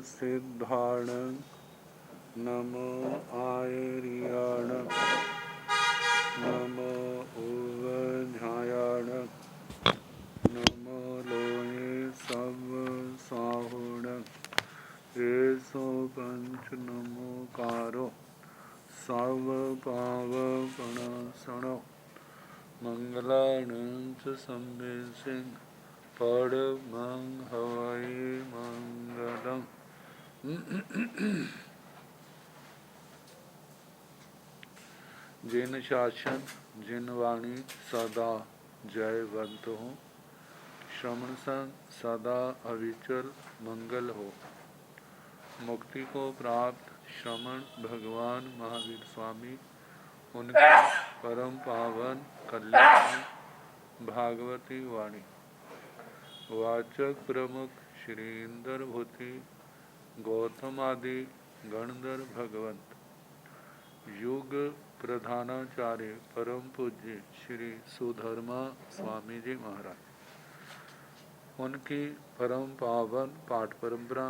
सिद्धाण नमो आयर्याण नमो उवझायाण नमो लोये सब साहुण एसो पंच नमो कारो सर्व पावपणासनो मंगलानंच संबे सिंह परमं हवै मंगलम्। जिन शासन जिन वाणी सदा जयवंत हो, श्रवण सन सदा अविचल मंगल हो। मुक्ति को प्राप्त श्रमण भगवान महावीर स्वामी, उनके परम पावन कल्याण भागवती वाणी। वाचक प्रमुख श्री इंद्र भूति गौतम आदि गणधर भगवंत, युग प्रधानाचार्य परम पूज्य श्री सुधर्मा स्वामी जी महाराज, उनकी परम पावन पाठ परंपरा,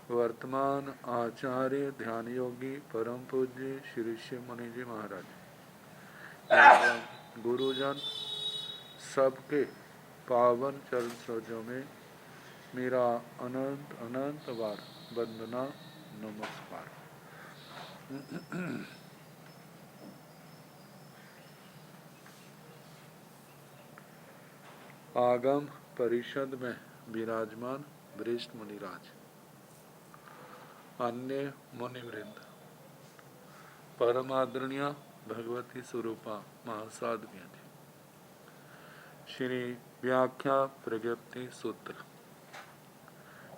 वर्तमान आचार्य ध्यान योगी परम पूज्य श्री शिव मुनि जी महाराज एवं गुरुजन सबके पावन चरण सरोजों में मेरा अनंत अनंत बार वंदना नमस्कार। आगम परिषद में विराजमान वरिष्ठ मुनिराज, अन्य मुनिवृंद, परम आदरणीय भगवती स्वरूपा महासाध्वियां जी, श्री व्याख्या प्रज्ञप्ति सूत्र,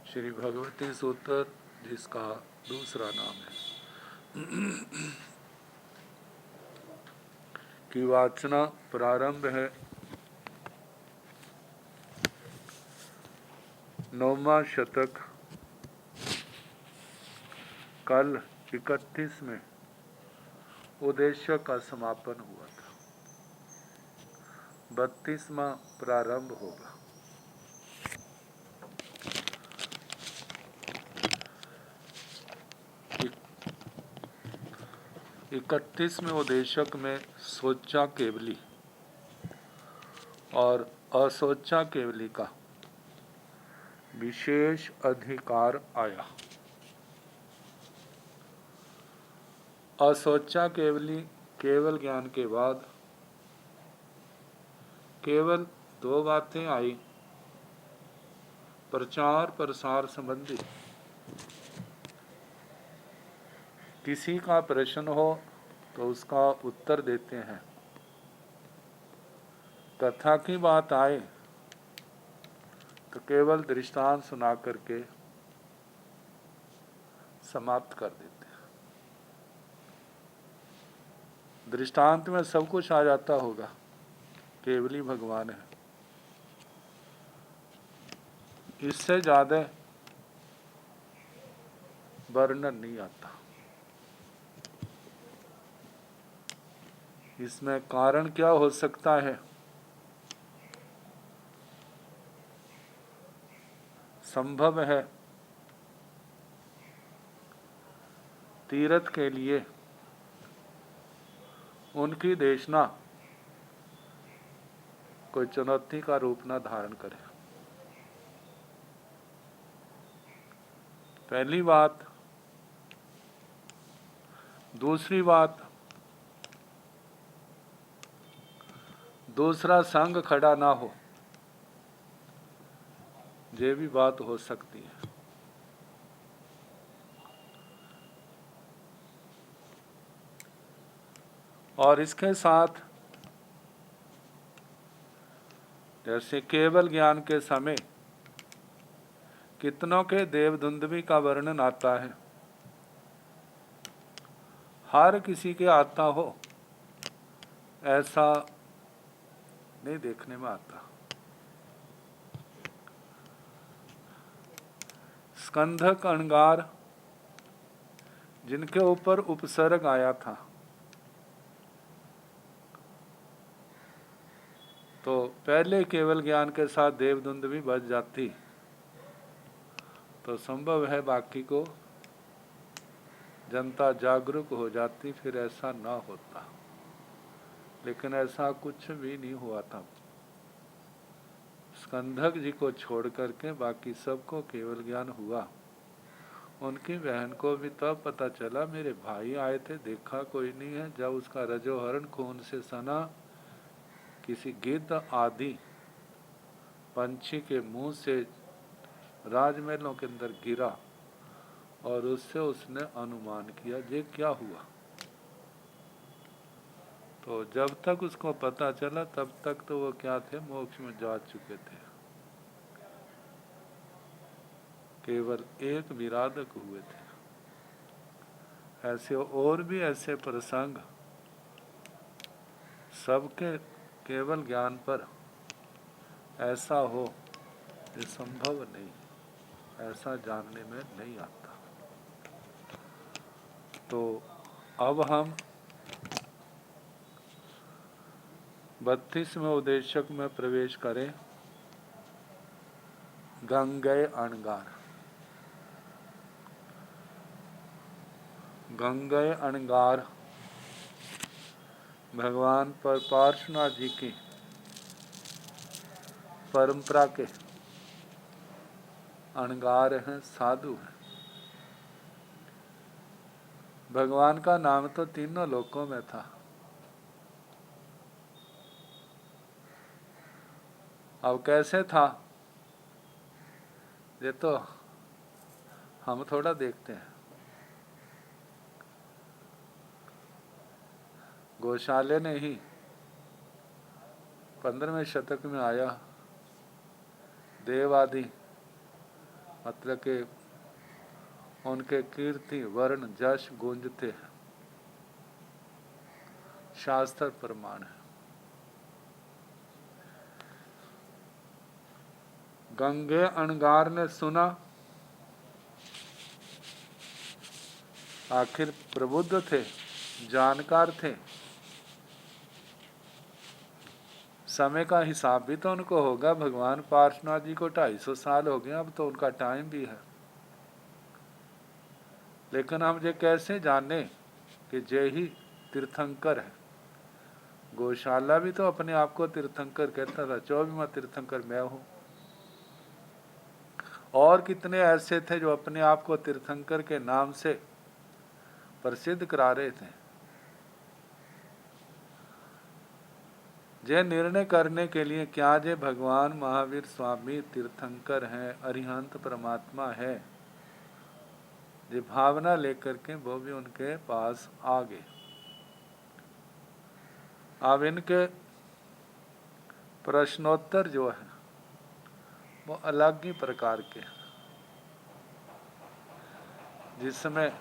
श्री भगवती सूत्र जिसका दूसरा नाम है, की वाचना प्रारंभ है। 9वां शतक कल 31 में उद्देश्य का समापन हुआ था, 32वां प्रारंभ होगा। इकतीसवें उद्देशक में सोचा केवली और असोचा केवली का विशेष अधिकार आया। असोचा केवली केवल ज्ञान के बाद केवल 2 बातें आई। प्रचार प्रसार संबंधी किसी का प्रश्न हो तो उसका उत्तर देते हैं, कथा की बात आए तो केवल दृष्टांत सुना करके समाप्त कर देते हैं। दृष्टांत में सब कुछ आ जाता होगा, केवली भगवान है, इससे ज्यादा वर्णन नहीं आता। इसमें कारण क्या हो सकता है? संभव है तीर्थ के लिए उनकी देशना कोई चुनौती का रूप न धारण करे। पहली बात। दूसरी बात, दूसरा संग खड़ा ना हो, ये भी बात हो सकती है। और इसके साथ जैसे केवल ज्ञान के समय कितनों के देवदुंदुभी का वर्णन आता है, हर किसी के आता हो ऐसा नहीं देखने में आता। स्कंधक अंगार जिनके ऊपर उपसर्ग आया था, तो पहले केवल ज्ञान के साथ देवदुंदुभी बच जाती तो संभव है बाकी को जनता जागरूक हो जाती, फिर ऐसा ना होता। लेकिन ऐसा कुछ भी नहीं हुआ था। स्कंधक जी को छोड़ करके बाकी सबको केवल ज्ञान हुआ। उनकी बहन को भी तब पता चला, मेरे भाई आए थे, देखा कोई नहीं है। जब उसका रजोहरण खून से सना किसी गिद्ध आदि पंछी के मुंह से राजमहलों के अंदर गिरा, और उससे उसने अनुमान किया ये क्या हुआ। तो जब तक उसको पता चला तब तक तो वो क्या थे, मोक्ष में जा चुके थे। केवल एक विराधक हुए थे। ऐसे और भी ऐसे प्रसंग सबके केवल ज्ञान पर ऐसा हो, ये संभव नहीं, ऐसा जानने में नहीं आता। तो अब हम 32वें उद्देशक में प्रवेश करें। गंगे अणगार। गंगे अणगार भगवान पर पार्श्वनाथ जी की परंपरा के अणगार हैं, साधु हैं। भगवान का नाम तो तीनों लोकों में था। अब कैसे था ये तो हम थोड़ा देखते हैं। गौशाले ने ही 15वें शतक में आया। देवादि मतलब के उनके कीर्ति वर्ण जश गूंजते हैं, शास्त्र प्रमाण है। गंगे अणगार ने सुना, आखिर प्रबुद्ध थे, जानकार थे, समय का हिसाब भी तो उनको होगा। भगवान पार्श्वनाथ जी को 250 साल हो गए, अब तो उनका टाइम भी है। लेकिन हम ये कैसे जाने कि जय ही तीर्थंकर है। गौशाला भी तो अपने आप को तीर्थंकर कहता था, 24वां तीर्थंकर मैं हूँ। और कितने ऐसे थे जो अपने आप को तीर्थंकर के नाम से प्रसिद्ध करा रहे थे। जे निर्णय करने के लिए क्या जे भगवान महावीर स्वामी तीर्थंकर हैं, अरिहंत परमात्मा है, ये भावना लेकर के वो भी उनके पास आ गए। अब इनके प्रश्नोत्तर जो है वो अलग ही प्रकार के, जिसमें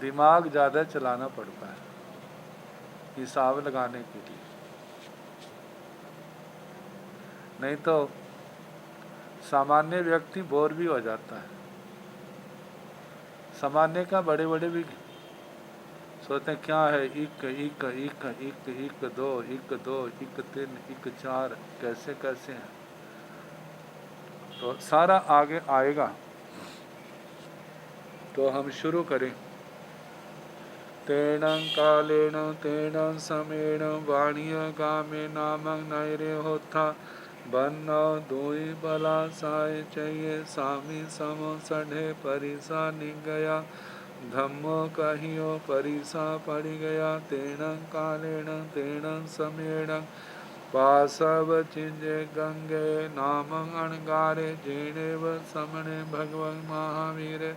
दिमाग ज़्यादा चलाना पड़ता है हिसाब लगाने के लिए। नहीं तो सामान्य व्यक्ति बोर भी हो जाता है। सामान्य का बड़े बड़े भी सोचते हैं क्या है, इक इक इक इक इक दो इक दो इक तीन इक चार, कैसे कैसे हैं। तो सारा आगे आएगा। तो हम शुरू करें। तेन कालेन तेन समेण वाणीय गामे नामं नैरे होता बन्न दुई बला साय चाहिए सामी सम सढ़े परिसा निग गया धम्मो कहियो परिसा पड़ गया। तेन कालेन तेन समेण पासव चिंजे गंगे नामं अणगारे जेणेव समणे भगवन् महावीर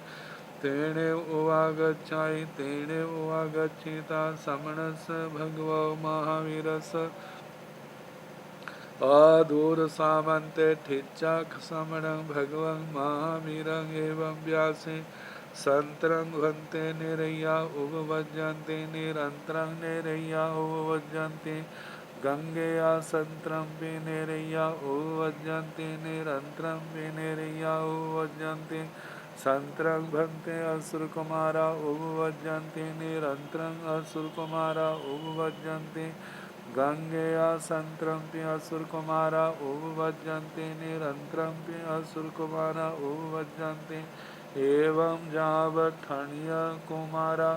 तेणे उवागच्छायि तेणे उवागच्छिता समणस भगवो महावीरस अदूर सामन्ते ठिच्चक समणं भगवं महावीरं एवं व्यासे संतरं भन्ते निरय्या उपवज्जन्ते निरन्तरं निरय्या उपवज्जन्ते गंगेया संतरं विनिरय्या उपवज्जन्ते निरन्तरं विनिरय्या उपवज्जन्ते संतरं भन्ते असुरकुमारा उपवज्जन्ते निरन्तरं असुरकुमारा उपवज्जन्ते गंगेया संत्रम्पि असुर कुमारा उपवज्जन्ति निरंतरम्पि असुर कुमारा उपवज्जन्ति एवं जावठण्य कुमारा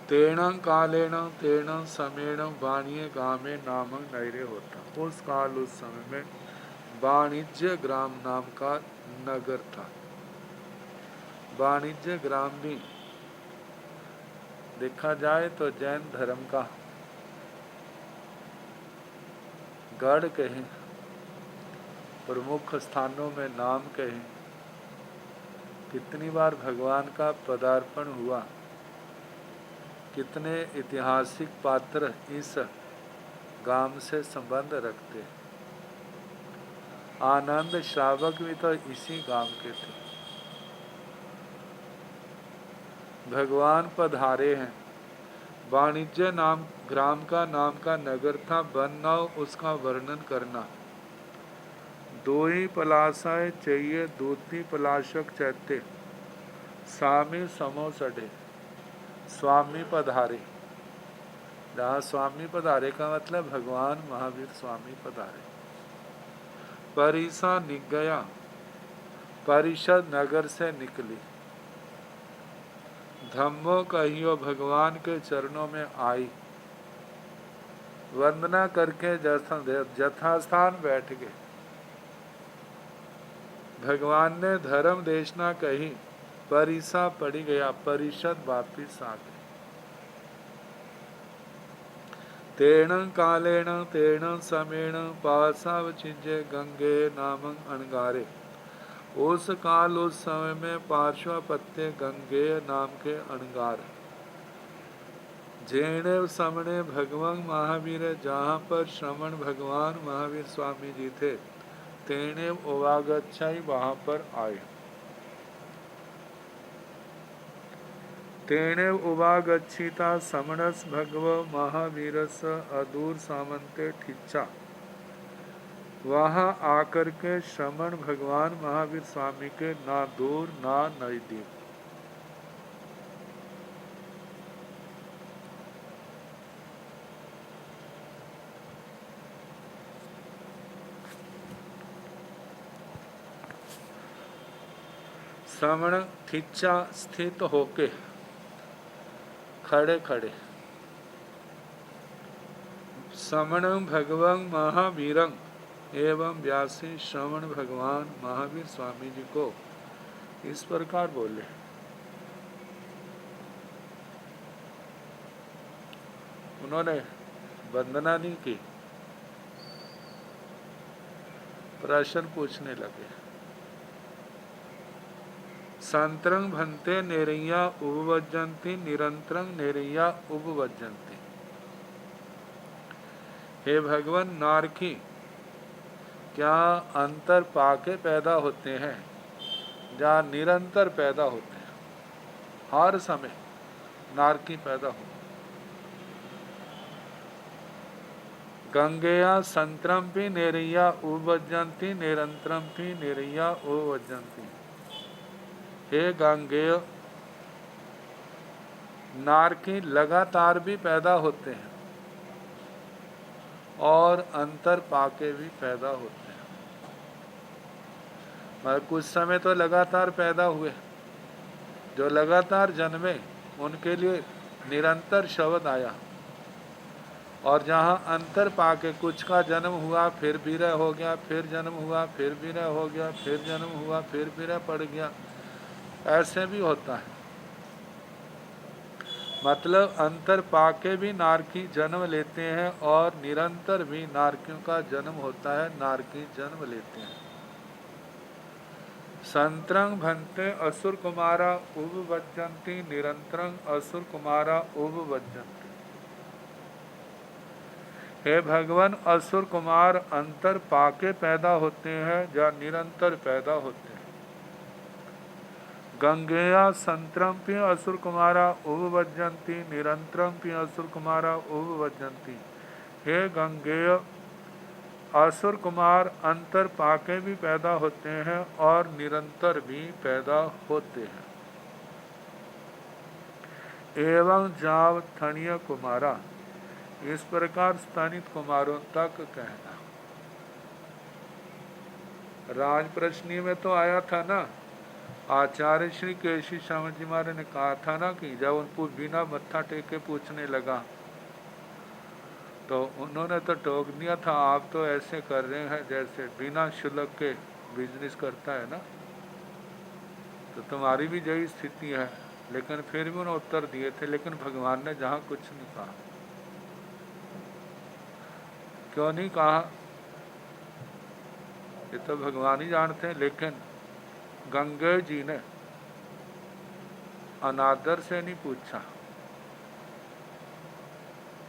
तेण कालेन तेण समेण वाणिज्य ग्रामे नामक नैरे होता। उस काल उस समय में वाणिज्य ग्राम नाम का नगर था। वाणिज्य ग्राम भी देखा जाए तो जैन धर्म का गढ़ कहें, प्रमुख स्थानों में नाम कहें, कितनी बार भगवान का पदार्पण हुआ, कितने ऐतिहासिक पात्र इस गांव से संबंध रखते। आनंद श्रावक भी तो इसी गांव के थे। भगवान पधारे हैं। वाणिज्य नाम ग्राम का नाम का नगर था। बनना उसका वर्णन करना। दो ही पलाशाए चाहिए दूती पलाशक चैत्य स्वामी समो सडे। स्वामी पधारे, जहाँ स्वामी पधारे का मतलब भगवान महावीर स्वामी पधारे। परिसा निक गया, परिषद नगर से निकली। धम्मो कहियो भगवान के चरणों में आई। वंदना करके यथास्थान बैठ गए। भगवान ने धर्म देशना कही, परिसा पड़ी गया, परिषद वापिस आ गई। तेण कालेण तेण समेण पार्श्वचिज्य गंगे नामं अणगारे। उस काल उस समय में पार्श्वपत्य गंगे नाम के अणगार जेणे समणे भगवान महावीर, जहाँ पर श्रमण भगवान महावीर स्वामी जी थे, तेणे उवागच्छाई वहाँ पर आए। तेणे उवागच्छिता समणस भगव महावीरस अदूर सामंते ठिच्चा। वहाँ आकर के श्रमण भगवान महावीर स्वामी के ना दूर ना नजदीक। श्रमण ठिच्चा स्थित होके, खड़े खड़े। श्रमण भगवान महावीरं एवं व्यासी श्रवण भगवान महावीर स्वामी जी को इस प्रकार बोले। उन्होंने वंदना नहीं की, प्रश्न पूछने लगे। संतरंग भंते नेरैया उपवज्जन्ति निरंतरंग नेरैया उपवज्जन्ति। हे भगवान, नारकी क्या अंतर पाके पैदा होते हैं, जहाँ निरंतर पैदा होते हैं। हर समय नारकी पैदा हो। गंगेया संतरम्पि नेरैया उपवज्जन्ति निरंतरम्पि नेरैया उपवज्जन्ति। हे गंगेय, नारकी लगातार भी पैदा होते हैं और अंतर पाके भी पैदा होते हैं। मगर कुछ समय तो लगातार पैदा हुए, जो लगातार जन्मे उनके लिए निरंतर शब्द आया। और जहाँ अंतर पाके कुछ का जन्म हुआ फिर विरह हो गया, फिर जन्म हुआ फिर विरह हो गया, फिर जन्म हुआ फिर विरह पड़ गया, ऐसे भी होता है। मतलब अंतर पाके भी नारकी जन्म लेते हैं और निरंतर भी नारकियों का जन्म होता है, नारकी जन्म लेते हैं। संतरंग भंते असुर कुमारा उपवज्जन्ति निरंतरंग असुर कुमारा उपवज्जन्ति। हे भगवान, असुर कुमार अंतर पाके पैदा होते हैं या निरंतर पैदा होते हैं। गंगेया संतरम्पि असुर कुमारा उपवज्जन्ति निरंतरम्पि असुर कुमारा उपवज्जन्ति। हे गंगेय, असुर कुमार अंतर पाके भी पैदा होते हैं और निरंतर भी पैदा होते हैं। एवं जाव थणीय कुमारा, इस प्रकार स्तनित कुमारों तक कहना। राज प्रश्नी में तो आया था ना, आचार्य श्री केशी स्वामी जी महाराज ने कहा था ना कि जब उनको बिना मत्था टेके पूछने लगा तो उन्होंने तो टोक दिया था, आप तो ऐसे कर रहे हैं जैसे बिना शुल्क के बिजनेस करता है ना, तो तुम्हारी भी यही स्थिति है। लेकिन फिर भी उन्होंने उत्तर दिए थे, लेकिन भगवान ने जहाँ कुछ नहीं कहा। क्यों नहीं कहा ये तो भगवान ही जानते हैं, लेकिन गंगे जी ने अनादर से नहीं पूछा।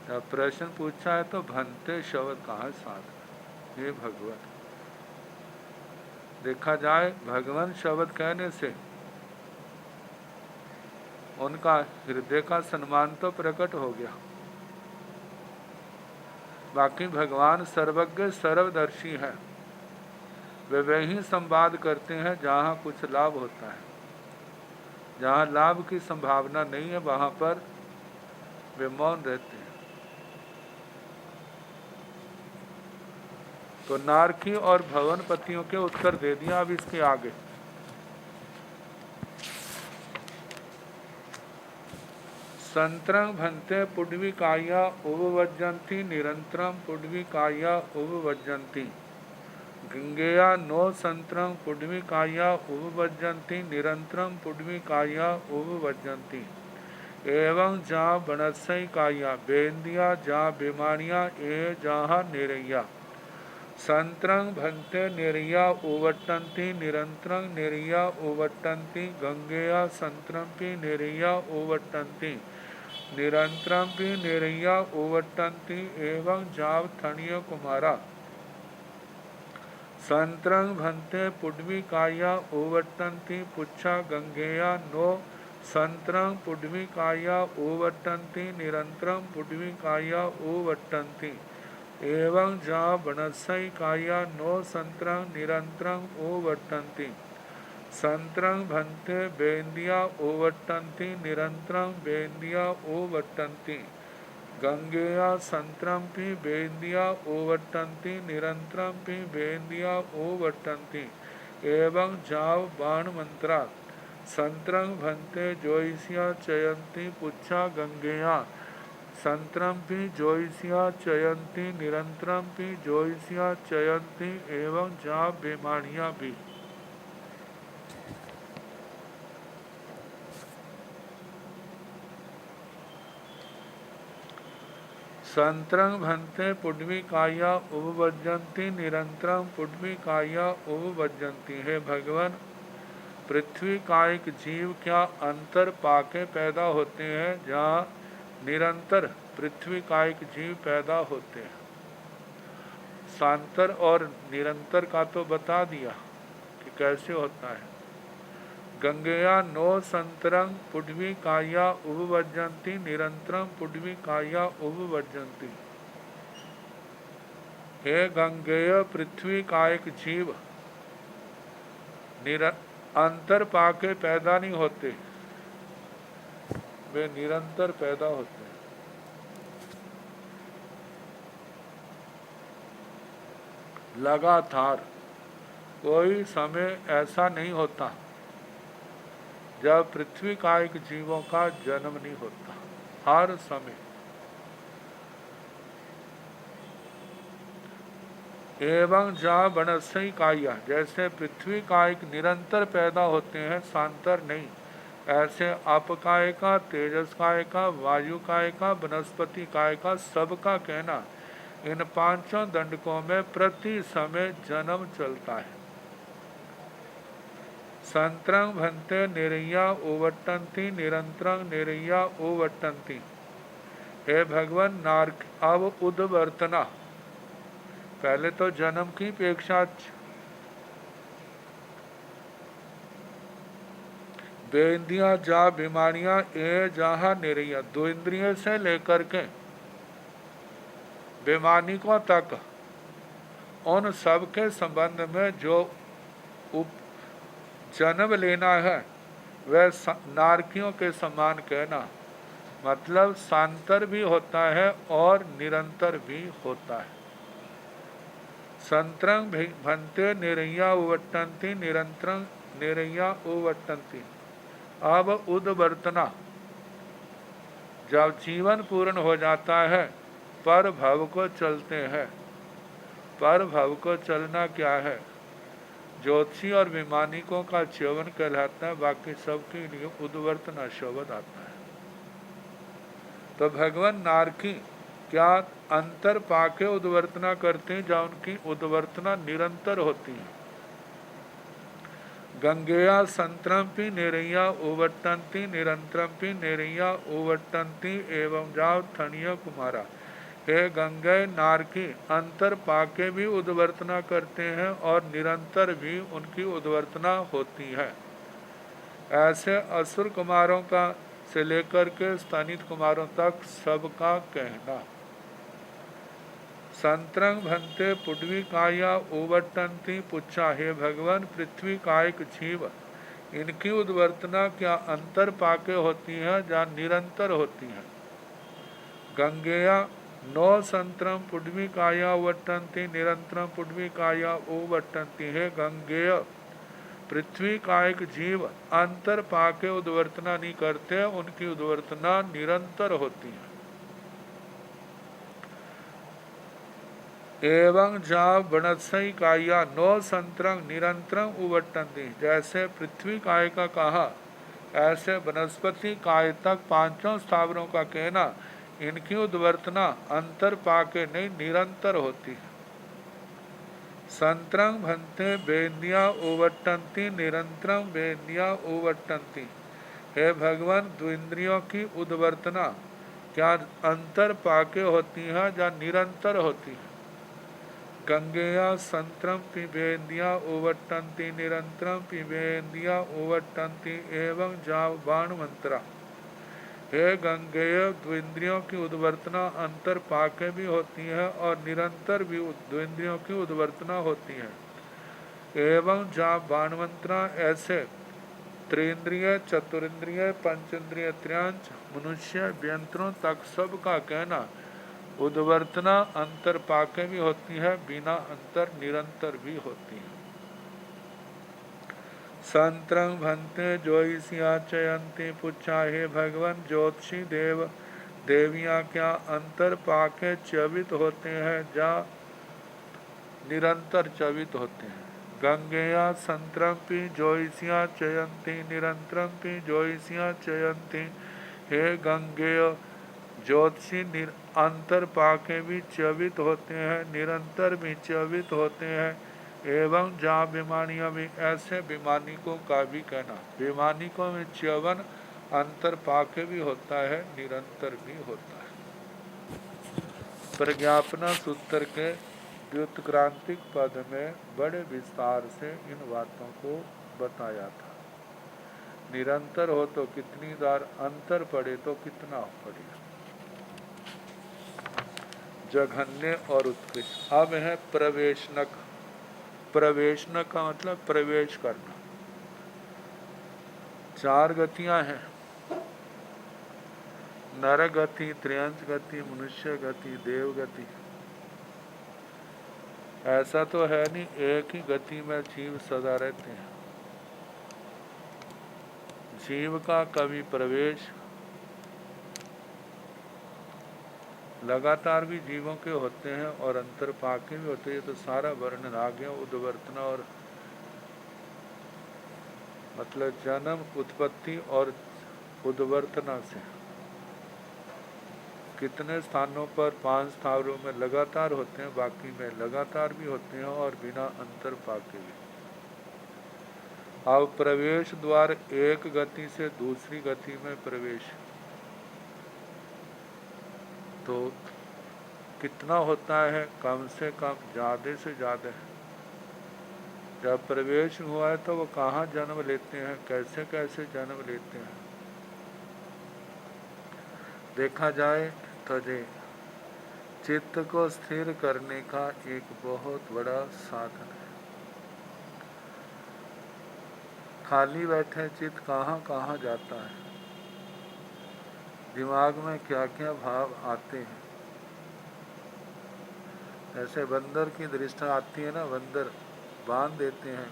जब प्रश्न पूछा है तो भंते शब्द कहा साथ, ये भगवान। देखा जाए भगवान शब्द कहने से उनका हृदय का सम्मान तो प्रकट हो गया। बाकी भगवान सर्वज्ञ सर्वदर्शी है, वे वही संवाद करते हैं जहाँ कुछ लाभ होता है। जहाँ लाभ की संभावना नहीं है वहाँ पर वे मौन रहते हैं। तो नारकी और भवनपतियों के उत्तर दे दिया। अब इसके आगे संतरंग भंते पुड्वी काया उपवज्जंती निरंतरम पुड्वी काया उपवज्जंती गंगेया नो संतरंग पुड्वी काया उपवज्जंती निरंतरम पुड्वी काया उपवज्जंती एवं जा बनसई काया बेंदिया जा बेमानिया ए जहाँ निरैया संतरंग भंते निर्या ओवट्टंती निरंतरं निर्या ओवट्टंती गंगेया संतरंपी निर्या ओवट्टंती निरंतरंपी निर्या ओवट्टंती एवं जाव थणीय कुमारा संतरंग भंते पुड्वी काया ओवट्टंती पुच्छा गंगेया नो संतरंग पुड्वी काया ओवट्टंती निरंतरं पुड्वी काया ओवट्टंती एवं जा बनसई काया नो संतरंग निरंतरं ओवट्टंती संतरंग भंते बेंदिया ओवट्टंती निरंतरं बेंदिया ओवट्टंती गंगेया संतरंपी बेंदिया ओवट्टंती निरंतरंपी बेंदिया ओवट्टंती एवं जाव बाण मंत्रा संतरंग भंते जोइसिया चयंती पुच्छा गंगेया संतरंपी जोइसिया चयंती निरंतरंपी जोइसिया चयंती एवं जा बेमानिया भी। संतरंग भंते पुड्वी काया उपवज्जंती निरंतरं पुड्वी काया उपवज्जंती। है भगवान, पृथ्वी का एक जीव क्या अंतर पाके पैदा होते हैं, जहाँ निरंतर पृथ्वी का एक जीव पैदा होते हैं। सांतर और निरंतर का तो बता दिया कि कैसे होता है। गंगेया नो संतरंग पुड्वी काया उपवज्जंती निरंतरं पुड्वी काया उपवज्जंती। हे गंगेय, पृथ्वी का एक जीव अंतर पाके पैदा नहीं होते, वे निरंतर पैदा होते हैं। लगातार कोई समय ऐसा नहीं होता जब पृथ्वी का एक जीवों का जन्म नहीं होता, हर समय। एवं जा बनसई काया, जैसे पृथ्वी का एक निरंतर पैदा होते हैं, सांतर नहीं, ऐसे अपकाय का, तेजस काय का, वायु काय का, वनस्पति काय का, सबका कहना इन पांचों दंडकों में प्रति समय जन्म चलता है। संतरंग भंते निरैया ओवट्टंती निरंतरं निरैया ओवट्टंती। हे भगवान, नारक अब उद्वर्तना, पहले तो जन्म की अपेक्षा बेंदिया जा बीमारियां ए जहाँ निरैया, दो इंद्रियों से लेकर के बेमानिकों तक, उन सब के संबंध में जो जन्म लेना है वह नारकियों के समान कहना। मतलब सांतर भी होता है और निरंतर भी होता है। संत्रंग भन्ते निरैया उवट्टन्ति निरंतरं निरैया उवट्टन्ति। अब उद्वर्तना, जब जीवन पूर्ण हो जाता है पर भव को चलते हैं। पर भव को चलना क्या है? ज्योतिषी और वैमानिकों का च्यवन कहलाता है, बाकी सबके लिए उद्वर्तना शब्द आता है। तो भगवान नारकी क्या अंतर पाके उद्वर्तना करते हैं, जहाँ उनकी उद्वर्तना निरंतर होती है। गंगेया संत्रंपि निरैया उवट्टन्ति निरंतरंपि निरैया उवट्टन्ति एवं जाव थनिया कुमारा। हे गंगे नारकी अंतर पाके भी उद्वर्तना करते हैं और निरंतर भी उनकी उद्वर्तना होती है। ऐसे असुर कुमारों का से लेकर के स्तनित कुमारों तक सबका कहना। संत्रंग भन्ते पुडवी काया उवट्टन्ति पुच्छा। हे भगवान पृथ्वी कायिक जीव, इनकी उद्वर्तना क्या अंतर पाके होती है या निरंतर होती है? गंगेया नो संत्रम पुडवी काया उवट्टन्ति निरंतरम पुडवी काया उवट्टन्ति। हे गंगेय पृथ्वी कायिक जीव अंतर पाके उद्वर्तना नहीं करते, उनकी उद्वर्तना निरंतर होती है। एवं जा वनस्पति काया नो संत्रंग निरंतरम उवट्टन्ति। जैसे पृथ्वी काय का कहा, ऐसे वनस्पति काय तक पांचों स्थावरों का कहना, इनकी उद्वर्तना अंतर पाके नहीं निरंतर होती है। संत्रंग भन्ते वेद्या उवट्टन्ति निरंतरम वेद्या उवट्टन्ति। हे भगवान द्विंद्रियों की उद्वर्तना क्या अंतर पाके होती है या निरंतर होती है? गंगेया संत्रम पिबेन्द्या उवट्टन्ति निरंतरम पिबेन्द्या उवट्टन्ति एवं जाव बाण मंत्रा। हे गंगेय द्विंद्रियों की उद्वर्तना अंतर पाके भी होती है और निरंतर भी द्विंद्रियों की उद्वर्तना होती है। एवं जा बाणमंत्रा, ऐसे त्रिंद्रिय चतुरिंद्रिय पंचेंद्रिय त्रयांश मनुष्य व्यंत्रों तक सबका कहना उद्वर्तना अंतर पाके भी होती है, बिना अंतर निरंतर भी होती है। संत्रंग भन्ते ज्योतिषिया चयंती पुच्छा। हे भगवान ज्योतिषी देव देवियां क्या अंतर पाके चवित होते हैं या निरंतर चवित होते हैं? गंगेया संत्रंपि ज्योतिषिया चयंती निरंतरंपि ज्योतिषिया चयंती। हे गंगेय ज्योतिषी अंतर पाके भी चवित होते हैं, निरंतर भी चवित होते हैं। एवं जहाँ विमानियों में, ऐसे विमानिकों का भी कहना, विमानिकों में च्यवन अंतर पाके भी होता है, निरंतर भी होता है। प्रज्ञापना सूत्र के व्युत्क्रांतिक पद में बड़े विस्तार से इन बातों को बताया था। निरंतर हो तो कितनी बार, अंतर पड़े तो कितना पड़े। जघन्य और उत्कृष्ट। अब है प्रवेशनक। प्रवेशनक का मतलब प्रवेश करना। चार गतियां हैं, नर गति, त्रियंश गति, मनुष्य गति, देव गति। ऐसा तो है नहीं एक ही गति में जीव सदा रहते हैं। जीव का कभी प्रवेश लगातार भी जीवों के होते हैं और अंतर पाके भी होते हैं। तो सारा वर्णन आ गया उद्वर्तना और मतलब जन्म, उत्पत्ति और उद्वर्तना से। कितने स्थानों पर 5 स्थावरों में लगातार होते हैं, बाकी में लगातार भी होते हैं और बिना अंतर पाके भी। अब प्रवेश द्वार एक गति से दूसरी गति में प्रवेश तो कितना होता है? कम से कम, ज़्यादा से ज़्यादा। जब प्रवेश हुआ है तो वो कहाँ जन्म लेते हैं, कैसे कैसे जन्म लेते हैं? देखा जाए तो चित्त को स्थिर करने का एक बहुत बड़ा साधन है। खाली बैठे चित्त कहाँ कहाँ जाता है। दिमाग में क्या क्या भाव आते हैं। ऐसे बंदर की दृष्टि आती है ना, बंदर बांध देते हैं,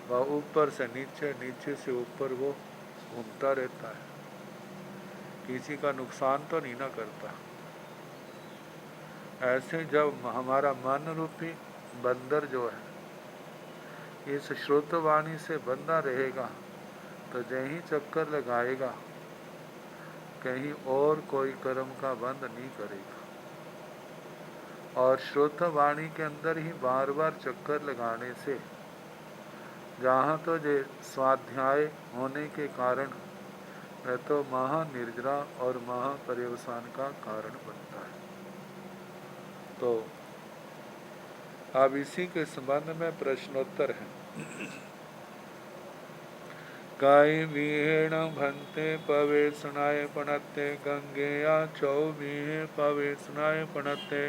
वह ऊपर से नीचे, नीचे से ऊपर वो घूमता रहता है, किसी का नुकसान तो नहीं ना करता। ऐसे जब हमारा मन रूपी बंदर जो है इस श्रुतवाणी से बंधा रहेगा तो जहीं चक्कर लगाएगा, कहीं और कोई कर्म का बंध नहीं करेगा। और श्रुतवाणी के अंदर ही बार बार चक्कर लगाने से जहाँ तो जे स्वाध्याय होने के कारण वह तो महानिर्जरा और महापर्यवसान का कारण बनता है। तो अब इसी के संबंध में प्रश्नोत्तर है। काई विहेण भंते पवेशनाय पणत्ते गंगेया चौविहे पवेशनाय पणत्ते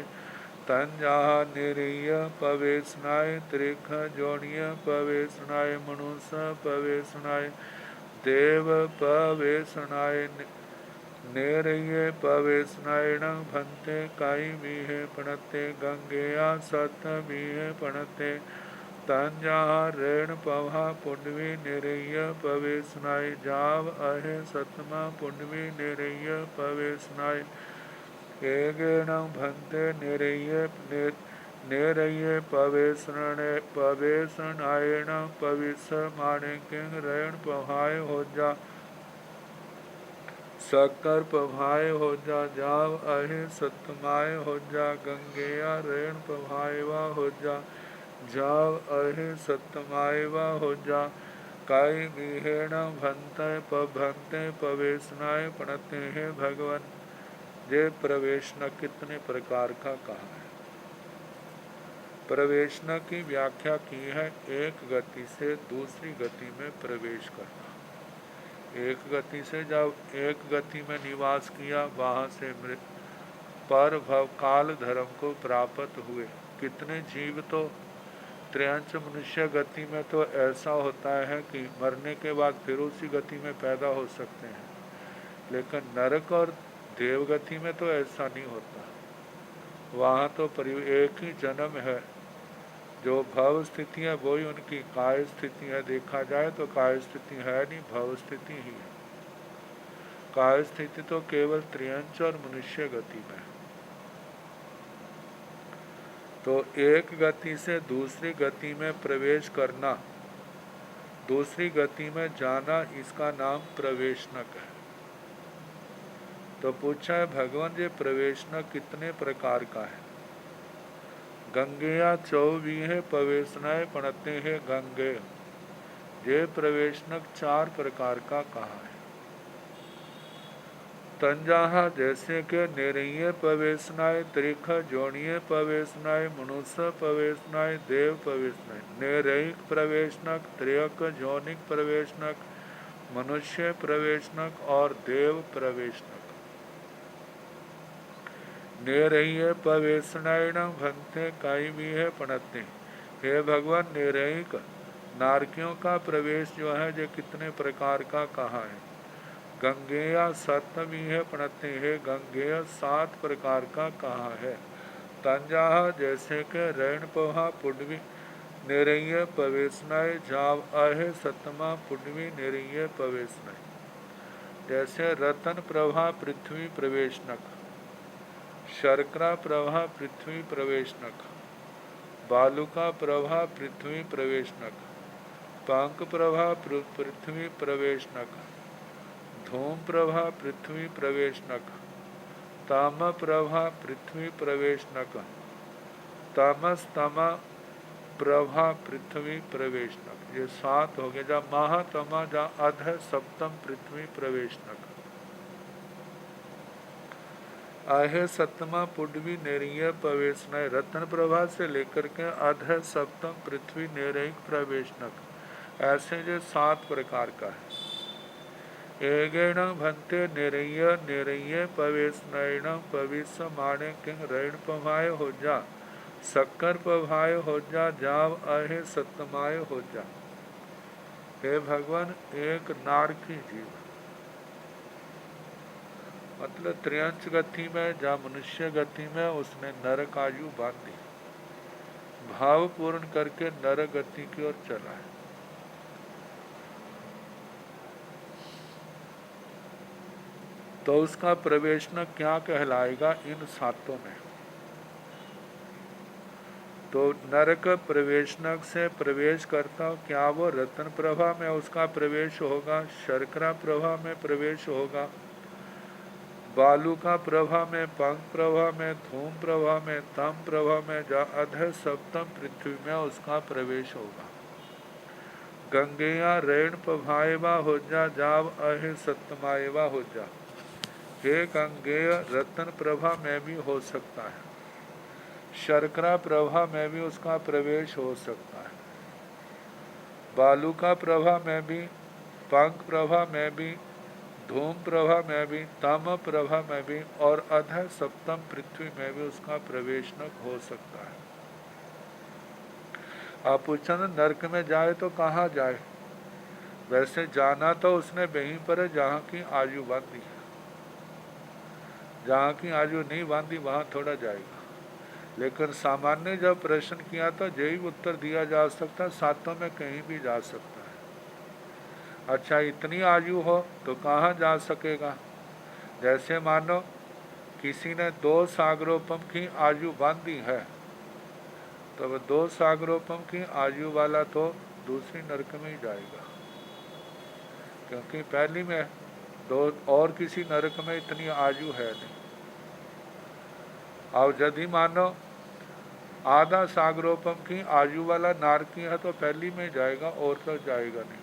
तंजा निरीय पवेशनाय त्रिख जोड़िय पवेशनाय मनुष्य पवेशनाय देव पवेशनाय नेरये पवेशनायण भंते काई विहे पणते गंगेया सत विहे पणते तंजा रेण पवा पुंडवी निरय पवेशनाय जाव अहे सतमा पुंडवी निरय पवेशनाय एगेण भंते निरये पवेशनायण पविस माणे किंग रेण पवाय हो जा शक्कर पभाय हो जा जाव अहे सतमाय हो जा गंगेया रेण पभायवा हो जा जाव अहे सतमायवा हो जा काई विहेण भंते पवेशनाय पणते हैं। भगवान ये प्रवेशना कितने प्रकार का कहा है। प्रवेशना की व्याख्या की है एक गति से दूसरी गति में प्रवेश करना। एक गति से जब एक गति में निवास किया, वहाँ से पर भव काल धर्म को प्राप्त हुए। कितने जीव तो त्रयंच मनुष्य गति में तो ऐसा होता है कि मरने के बाद फिर उसी गति में पैदा हो सकते हैं, लेकिन नरक और देव गति में तो ऐसा नहीं होता। वहाँ तो एक ही जन्म है। जो भव स्थिति है वही उनकी काय स्थिति है। देखा जाए तो काय स्थिति है नहीं, भव स्थिति ही है। काय स्थिति तो केवल त्रियंच और मनुष्य गति में। तो एक गति से दूसरी गति में प्रवेश करना, दूसरी गति में जाना, इसका नाम प्रवेशनक है। तो पूछा है भगवान जी प्रवेशनक कितने प्रकार का है। गंगेया चौवीहे प्रवेशनाय पणते हैं गंगे। ये प्रवेशनक 4 प्रकार का कहा है। तंजाहा जैसे के निरीय प्रवेशनाय त्रिख जोड़िये प्रवेशनाय मनुष्य प्रवेशनाय देव प्रवेशनाय। निरयिक प्रवेशनक, त्रियक जोनिक प्रवेशनक, मनुष्य प्रवेशनक और देव प्रवेशनक। निरय प्रवेशनायण भंते काई भी है पणते। हे भगवान निरयिक नारकियों का प्रवेश जो है जो कितने प्रकार का कहा है। गंगेया सतमी है पणते है, गंगेय 7 प्रकार का कहा है। तंजाह जैसे के रैण पहा पुडवी निरय प्रवेशनाय जाव अहे सतमा पुडवी निरय प्रवेशनाय। जैसे रतन प्रभा पृथ्वी प्रवेशनक, शर्करा प्रभा पृथ्वी प्रवेशनक, बालुका प्रभा पृथ्वी प्रवेशनक, पंक प्रभा पृथ्वी प्रवेशनक, धूम प्रभा पृथ्वी प्रवेशनक, ताम प्रभा पृथ्वी प्रवेशनक, तामस तमा प्रभा पृथ्वी प्रवेशनक। ये 7 हो गए। जहाँ महातमा जहाँ अध सप्तम पृथ्वी प्रवेशनक। आहे सप्तमा पुडवी नेरीय प्रवेशनय। रत्न प्रभा से लेकर के अध सप्तम पृथ्वी नेरयिक प्रवेशनक। ऐसे जो 7 प्रकार का है। एगेण भंते निरय निरय प्रवेशनयण पविस माणे किंग रण पभाय हो जा, शक्कर पभाय हो जा, जाव अहे सतमाय हो जा। हे भगवान एक नारकी जीव मतलब त्रियंश गति में या मनुष्य गति में उसने नरक आयु बांधी, भाव पूर्ण करके नर गति की ओर चला है। तो उसका प्रवेशनक क्या कहलाएगा इन सातों में? तो नरक प्रवेशनक से प्रवेश करता, क्या वो रत्न प्रभा में उसका प्रवेश होगा, शर्करा प्रभा में प्रवेश होगा, बालू का प्रभा में, पंख प्रभा में, धूम प्रभा में, तम प्रभा में, जा अधः सप्तम पृथ्वी में उसका प्रवेश होगा। गंगेया रेण पभाएवा हो जा, जाव अहे सत्यमाएवा हो जा। हे गंगेय रत्न प्रभा में भी हो सकता है, शर्करा प्रभा में भी उसका प्रवेश हो सकता है, बालू का प्रभा में भी, पंख प्रभा में भी, धूम प्रभा में भी, तम प्रभा में भी और अधः सप्तम पृथ्वी में भी उसका प्रवेश न हो सकता है। आप पूछो ना नरक में जाए तो कहाँ जाए? वैसे जाना तो उसने वहीं पर है जहाँ की आयु बांधी है। जहाँ की आयु नहीं बांधी वहाँ थोड़ा जाएगा। लेकिन सामान्य जब प्रश्न किया तो यही उत्तर दिया जा सकता है, सातों में कहीं भी जा सकता है। अच्छा इतनी आयु हो तो कहाँ जा सकेगा? जैसे मानो किसी ने 2 सागरोपम की आयु बांधी है, तो वह 2 सागरोपम की आयु वाला तो दूसरी नरक में ही जाएगा, क्योंकि पहली में 2 और किसी नरक में इतनी आयु है नहीं। और यदि मानो आधा सागरोपम की आयु वाला नारकी है तो पहली में जाएगा और तो जाएगा नहीं।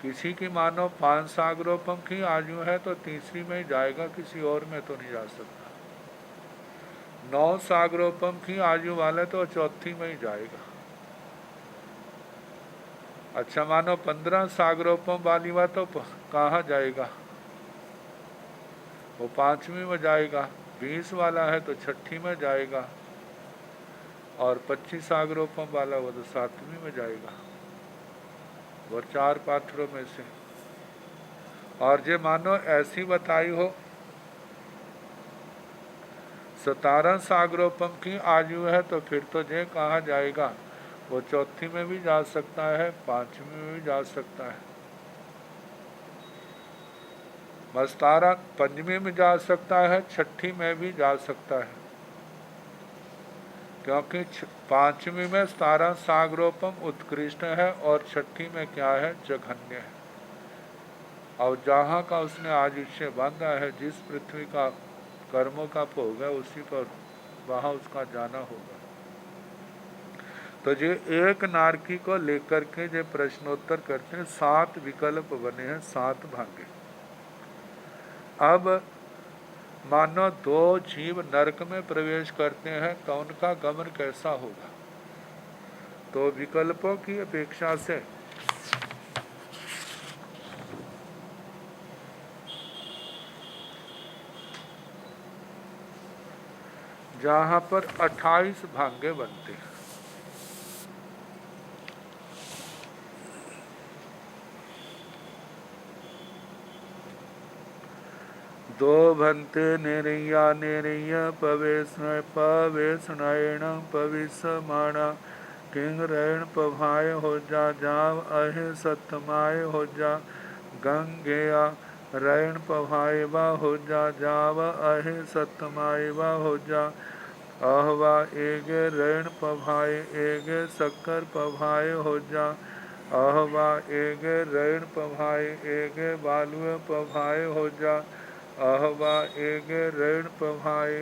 किसी की मानो 5 सागरोपम की आयु है तो तीसरी में ही जाएगा, किसी और में तो नहीं जा सकता। 9 सागरोपम की आयु वाले तो चौथी में ही जाएगा। अच्छा मानो 15 सागरोपम वाली बात तो कहाँ जाएगा? वो 5वीं में जाएगा। 20 वाला है तो 6ठी में जाएगा, और 25 सागरोपम वाला वो तो 7वीं में जाएगा। वो 4 पात्रों में से। और जे मानो ऐसी बताई हो 17 सागरोपम की आयु है तो फिर तो जे कहा जाएगा, वो चौथी में भी जा सकता है, 5वीं में भी जा सकता है, मस्तारा 5वीं में जा सकता है, 6ठी में भी जा सकता है, क्योंकि 5वीं में 17 सागरोपम उत्कृष्ट है और 6ठी में क्या है, जघन्य है। और जहाँ का उसने आयुष्य बांधा है, जिस पृथ्वी का कर्मों का भोग है, उसी पर वहाँ उसका जाना होगा। तो ये एक नारकी को लेकर के जो प्रश्नोत्तर करते हैं, 7 विकल्प बने हैं, 7 भागे। अब मानो 2 जीव नरक में प्रवेश करते हैं तो उनका गमन कैसा होगा? तो विकल्पों की अपेक्षा से जहाँ पर 28 भागे बनते हैं, दो भंते निरैया निरैया पवेशनयण पविसमाणा किंगरण पभाय हो जा, जाव अहे सत्यमाय हो जा, गंगेया रैण पभाएवा हो जा, जाव अहे सत्यमाएवा हो जा, अहवा एगे रैण पभाए एगे शक्कर पभाए हो जा, अहवा एगे रैण पभाए एगे बालुए पभाए हो जा, अहवा एगे रैण पभाए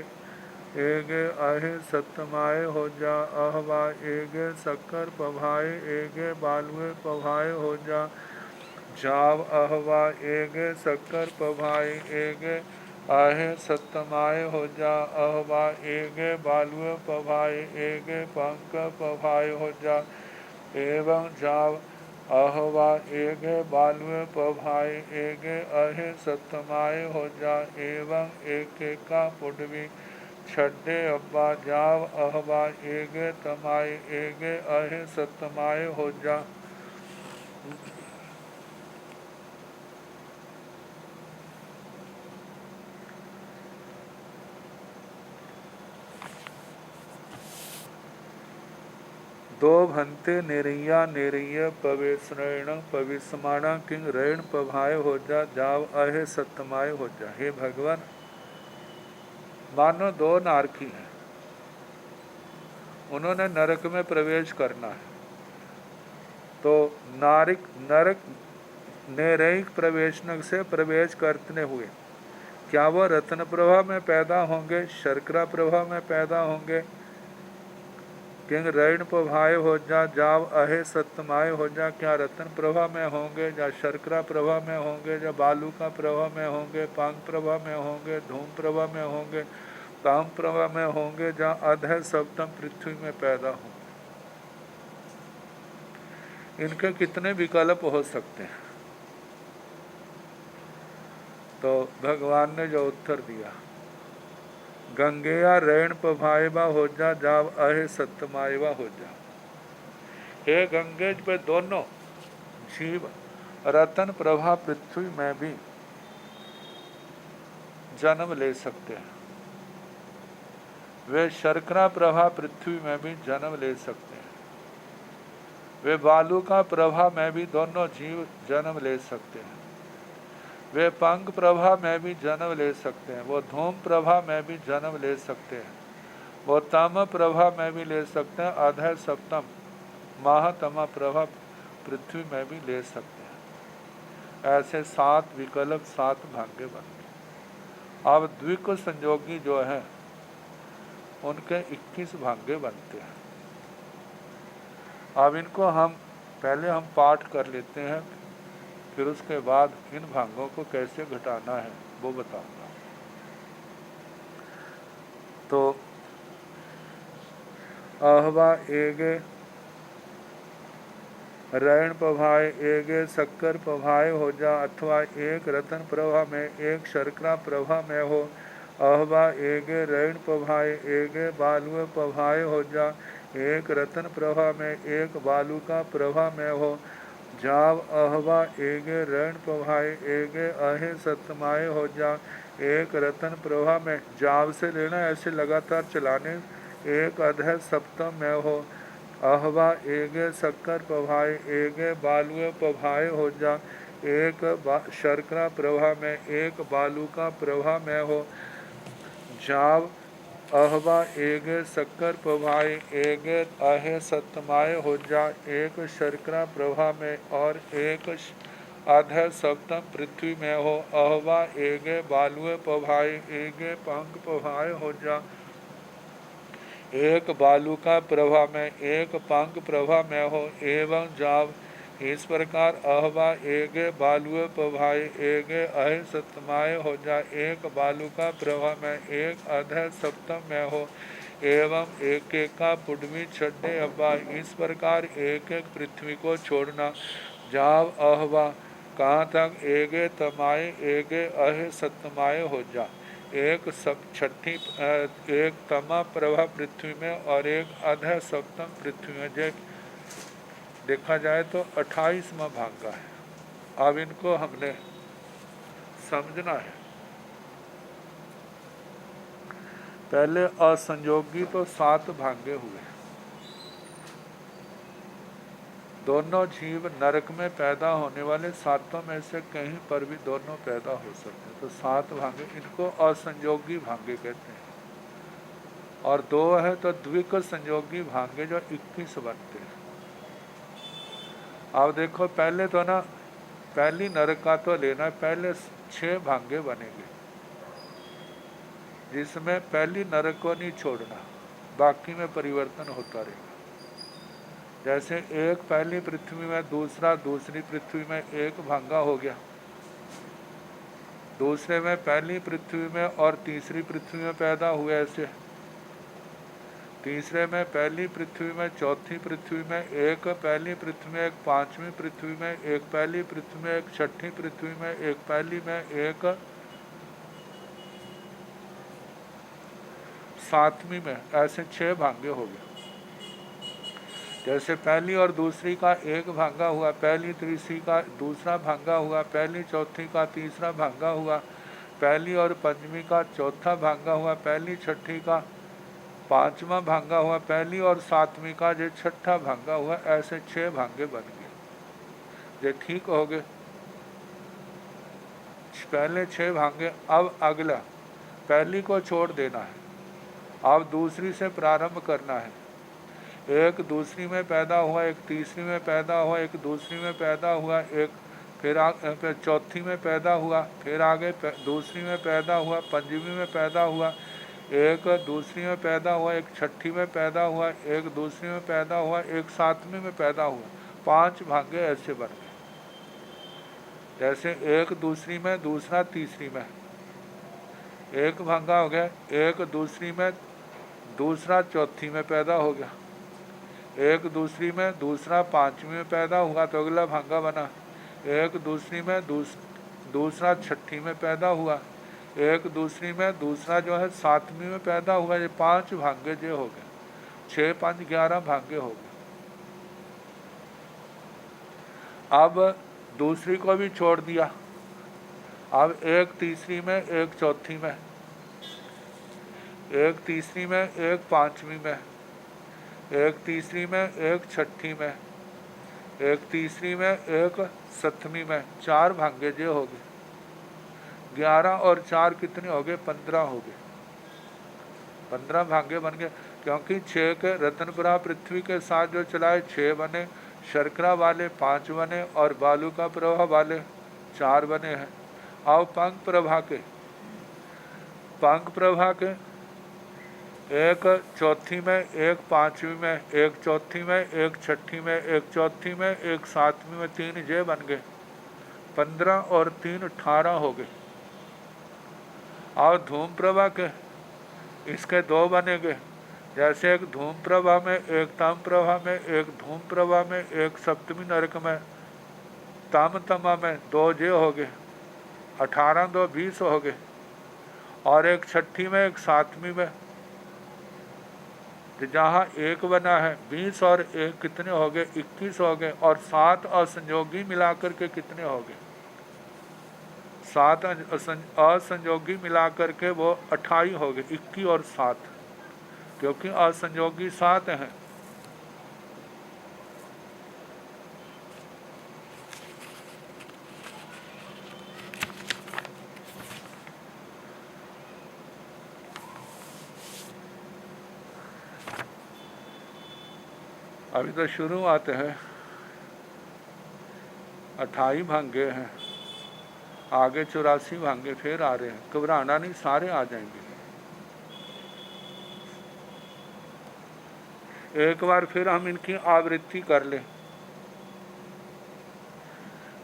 एगे अहे सत्यमाय हो जा, अहवा एगे शक्कर पभाए एगे बालुए पभाए हो जा, जाव अहवा एगे शक्कर पभाए एगे आहे सत्यमाय हो जा, अहवा एगे बालुए पभाए एगे पंक पभाए हो जा, एवं जाव अहवा एगे बालुए पभाए एगे अहे सत्यमाय हो जा, एवं एकेका पुडवी छड्डे अब्बा, जाव अहवा एगे तमाय एगे अहे सत्यमाय हो जा। दो भंते निरैया निरैय पवेशरण पविस्माणा किंग रण पभाय हो जा जाव अहे सत्यमाय हो जा। हे भगवान, मानो दो नारकी हैं, उन्होंने नरक में प्रवेश करना है, तो नरक नैरिक प्रवेशनक से प्रवेश करते हुए क्या वो रत्न प्रभा में पैदा होंगे, शर्करा प्रभा में पैदा होंगे, किंग रण प्रभाय हो जा जाव अहे सत्यमाय हो जा, क्या रत्न प्रभा में होंगे, या शर्करा प्रभा में होंगे, या बालू का प्रभा में होंगे, पांग प्रभा में होंगे, धूम प्रभा में होंगे, काम प्रभा में होंगे, जहाँ अधः सप्तम पृथ्वी में पैदा होंगे। इनके कितने विकल्प हो सकते हैं? तो भगवान ने जो उत्तर दिया, गंगेया रण पभाएवा हो जा जाव अहे सत्यमायवा हो जा। हे गंगे पे दोनों जीव रतन प्रभा पृथ्वी में भी जन्म ले सकते हैं, वे शर्करा प्रभा पृथ्वी में भी जन्म ले सकते हैं, वे बालू का प्रभा में भी दोनों जीव जन्म ले सकते हैं, वे पंख प्रभा में भी जन्म ले सकते हैं, वो धूम प्रभा में भी जन्म ले सकते हैं, वो तम प्रभा में भी ले सकते हैं, अधः सप्तम महातमा प्रभा पृथ्वी में भी ले सकते हैं। ऐसे 7 विकल्प 7 भाग्य बनते। अब द्विक संयोगी जो है उनके 21 भाग्य बनते हैं। अब इनको हम पहले पाठ कर लेते हैं, फिर उसके बाद इन भागों को कैसे घटाना है वो बताऊंगा। तो अहवा एगे रण प्रभाय एगे शक्कर प्रभाय हो जा, अथवा एक रतन प्रभा में एक शर्करा प्रभा में हो। अहवा एगे रण प्रभाय एगे बालू प्रभाय हो जा, एक रतन प्रभा में एक बालू का प्रभा में हो। जाव अहवा एगे रण प्रभाय एगे अहे सत्यमाय हो जा, एक रतन प्रभा में जाव से लेना, ऐसे लगातार चलाने, एक अधः सप्तम में हो। अहवा एगे शक्कर प्रभाय एगे बालू प्रभाय हो जा, एक शर्करा प्रभा में एक बालू का प्रभा में हो। जाव अहवा एगे शक्कर प्रभाय एगे अहे सत्यमाय हो जा, एक शर्करा प्रभा में और एक अधः सप्तम पृथ्वी में हो। अहवा एगे बालू प्रभाय एगे पंख प्रभाय हो जा, एक बालू का प्रभा में एक पंख प्रभा में हो। एवं जाव इस प्रकार अहवा एगे बालू प्रभाय एगे अहे सत्यमाय हो जा, एक बालू का प्रभा में एक अधः सप्तम में हो। एवं एक एक का पुडवी छड्डे अब्बा, इस प्रकार एक एक पृथ्वी को छोड़ना। जाव अहवा कहाँ तक एगे तमाय एगे अहे सत्यमाय हो जा, एक छठी एक तमा प्रभा पृथ्वी में और एक अधः सप्तम पृथ्वी में। जो देखा जाए तो 28वां भाग्य है। अब इनको हमने समझना है। पहले असंयोगी तो 7 भाग्य हुए, दोनों जीव नरक में पैदा होने वाले 7 में से कहीं पर भी दोनों पैदा हो सकते हैं, तो 7 भाग्य, इनको असंयोगी भाग्य कहते हैं। और 2 है तो द्विक संयोगी भाग्य जो 21 बनते हैं। अब देखो पहले तो ना, पहली नरक का तो लेना, पहले 6 भाग्य बनेंगे, जिसमें पहली नरक को नहीं छोड़ना, बाकी में परिवर्तन होता रहेगा। जैसे एक पहली पृथ्वी में, दूसरा दूसरी पृथ्वी में एक भांगा हो गया, दूसरे में पहली पृथ्वी में और तीसरी पृथ्वी में पैदा हुए, ऐसे तीसरे में पहली पृथ्वी में, चौथी पृथ्वी में, एक पहली पृथ्वी में, एक 5वीं पृथ्वी में, एक पहली पृथ्वी में, एक 6ठी पृथ्वी में, एक पहली में, एक 7वीं में, ऐसे 6 भांगे हो गए। जैसे पहली और दूसरी का एक भांगा हुआ, पहली तीसरी का दूसरा भांगा हुआ, पहली चौथी का तीसरा भांगा हुआ, पहली और 5वीं का चौथा भांगा हुआ, पहली छठी का पांचवा भांगा हुआ पहली और सातवीं का जो छठा भांगा हुआ, ऐसे 6 भांगे बन गए। ये ठीक हो गए पहले 6 भांगे। अब अगला पहली को छोड़ देना है, अब दूसरी से प्रारंभ करना है। एक दूसरी में पैदा हुआ, एक तीसरी में पैदा हुआ, एक दूसरी में पैदा हुआ, एक फिर चौथी में पैदा हुआ, फिर आगे दूसरी में पैदा हुआ, पंचमी में पैदा हुआ, एक दूसरी में पैदा हुआ, एक छठी में पैदा हुआ, एक दूसरी में पैदा हुआ, एक सातवीं में पैदा हुआ। 5 भांगे ऐसे बन गए। जैसे एक दूसरी में, दूसरा तीसरी में, एक भांगा हो गया। एक दूसरी में, दूसरा चौथी में पैदा हो गया। एक दूसरी में, दूसरा पांचवी में पैदा हुआ तो अगला भांगा बना। एक दूसरी में, दूसरा छठी में पैदा हुआ। एक दूसरी में, दूसरा जो है सातवीं में पैदा हुआ। ये 5 भांगे जो हो गए, 6 5 11 भांगे हो गए। अब दूसरी को भी छोड़ दिया। अब एक तीसरी में, एक चौथी में, एक तीसरी में, एक पांचवी में, एक तीसरी में, एक छठी में, एक तीसरी में, एक सतवीं में। 4 भांगे जो हो गए। 11 और 4 कितने हो गए? 15 हो गए। 15 भांगे बन गए, क्योंकि 6 के रत्नपुरा पृथ्वी के साथ जो चलाए 6 बने, शर्करा वाले 5 बने और बालू का प्रभा वाले 4 बने हैं। अब पंख प्रभा के एक चौथी में, एक पांचवी में, एक चौथी में, एक छठी में, एक चौथी में, एक सातवीं में। 3 जे बन गए। 15 और 3 18 हो गए। और धूम प्रभा के इसके 2 बनेंगे। जैसे एक धूम प्रभा में, एक ताम प्रभा में, एक धूम प्रभा में, एक सप्तमी नरक में, ताम तमा में 2 जे हो गए। 18 2 20 हो गए। और एक छठी में, एक सातवीं में, जहाँ 1 बना है 20 और 1 कितने हो गए? 21 हो गए। और 7 असंयोगी मिलाकर के कितने हो गए? 7 असंयोगी मिलाकर के वो 28 हो गए। 21 और 7, क्योंकि असंयोगी 7 हैं। अभी तो शुरू आते हैं, 28 भांगे हैं, आगे 84 भांगे फिर आ रहे हैं। घबराना नहीं, सारे आ जाएंगे। एक बार फिर हम इनकी आवृत्ति कर लें।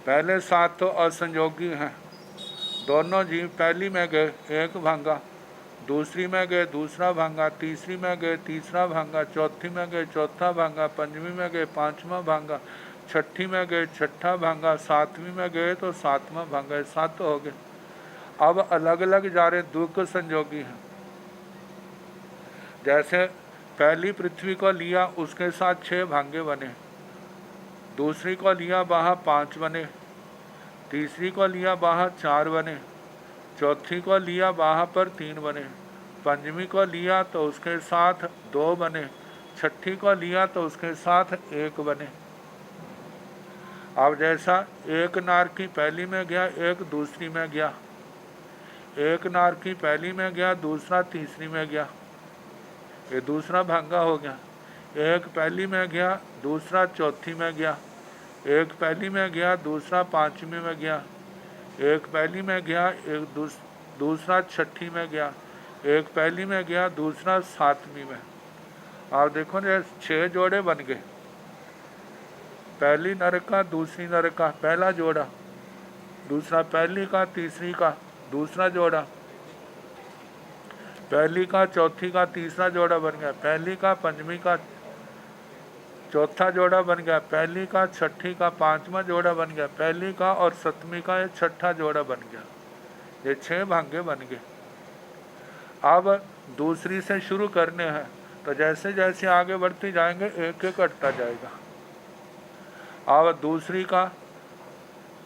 पहले 7 तो असंयोगी हैं। दोनों जीव पहली में गए 1 भांगा, दूसरी में गए दूसरा भांगा, तीसरी में गए तीसरा भांगा, चौथी में गए चौथा भांगा, पंचमी में गए 5वां भांगा, छठी में गए छठा भांगा, सातवीं में गए तो 7वां भांगा। 7 हो गए। अब अलग अलग जा रहे दुख संयोगी हैं। जैसे पहली पृथ्वी को लिया, उसके साथ 6 भांगे बने। दूसरी को लिया, वहाँ 5 बने। तीसरी को लिया, वहाँ 4 बने। चौथी को लिया, वहाँ पर 3 बने। पंचमी को लिया तो उसके साथ 2 बने। छठी को लिया तो उसके साथ 1 बने। अब जैसा एक नार की पहली में गया, एक दूसरी में गया, एक नार की पहली में गया, दूसरा तीसरी में गया, ये दूसरा भांगा हो गया। एक पहली में गया, दूसरा चौथी में गया, एक पहली में गया, दूसरा पांचवी में गया, एक पहली में गया, एक दूसरा छठी में गया, एक पहली में गया, दूसरा सातवीं में। आप देखो ना, 6 जोड़े बन गए। पहली नर का, दूसरी नर का पहला जोड़ा, दूसरा पहली का, तीसरी का दूसरा जोड़ा, पहली का चौथी का तीसरा जोड़ा बन गया, पहली का पंचमी का चौथा जोड़ा बन गया, पहली का छठी का 5वां जोड़ा बन गया, पहली का और सतवीं का ये छठा जोड़ा बन गया। ये 6 भांगे बन गए। अब दूसरी से शुरू करने हैं, तो जैसे जैसे आगे बढ़ते जाएंगे एक एक कटता जाएगा। अब दूसरी का,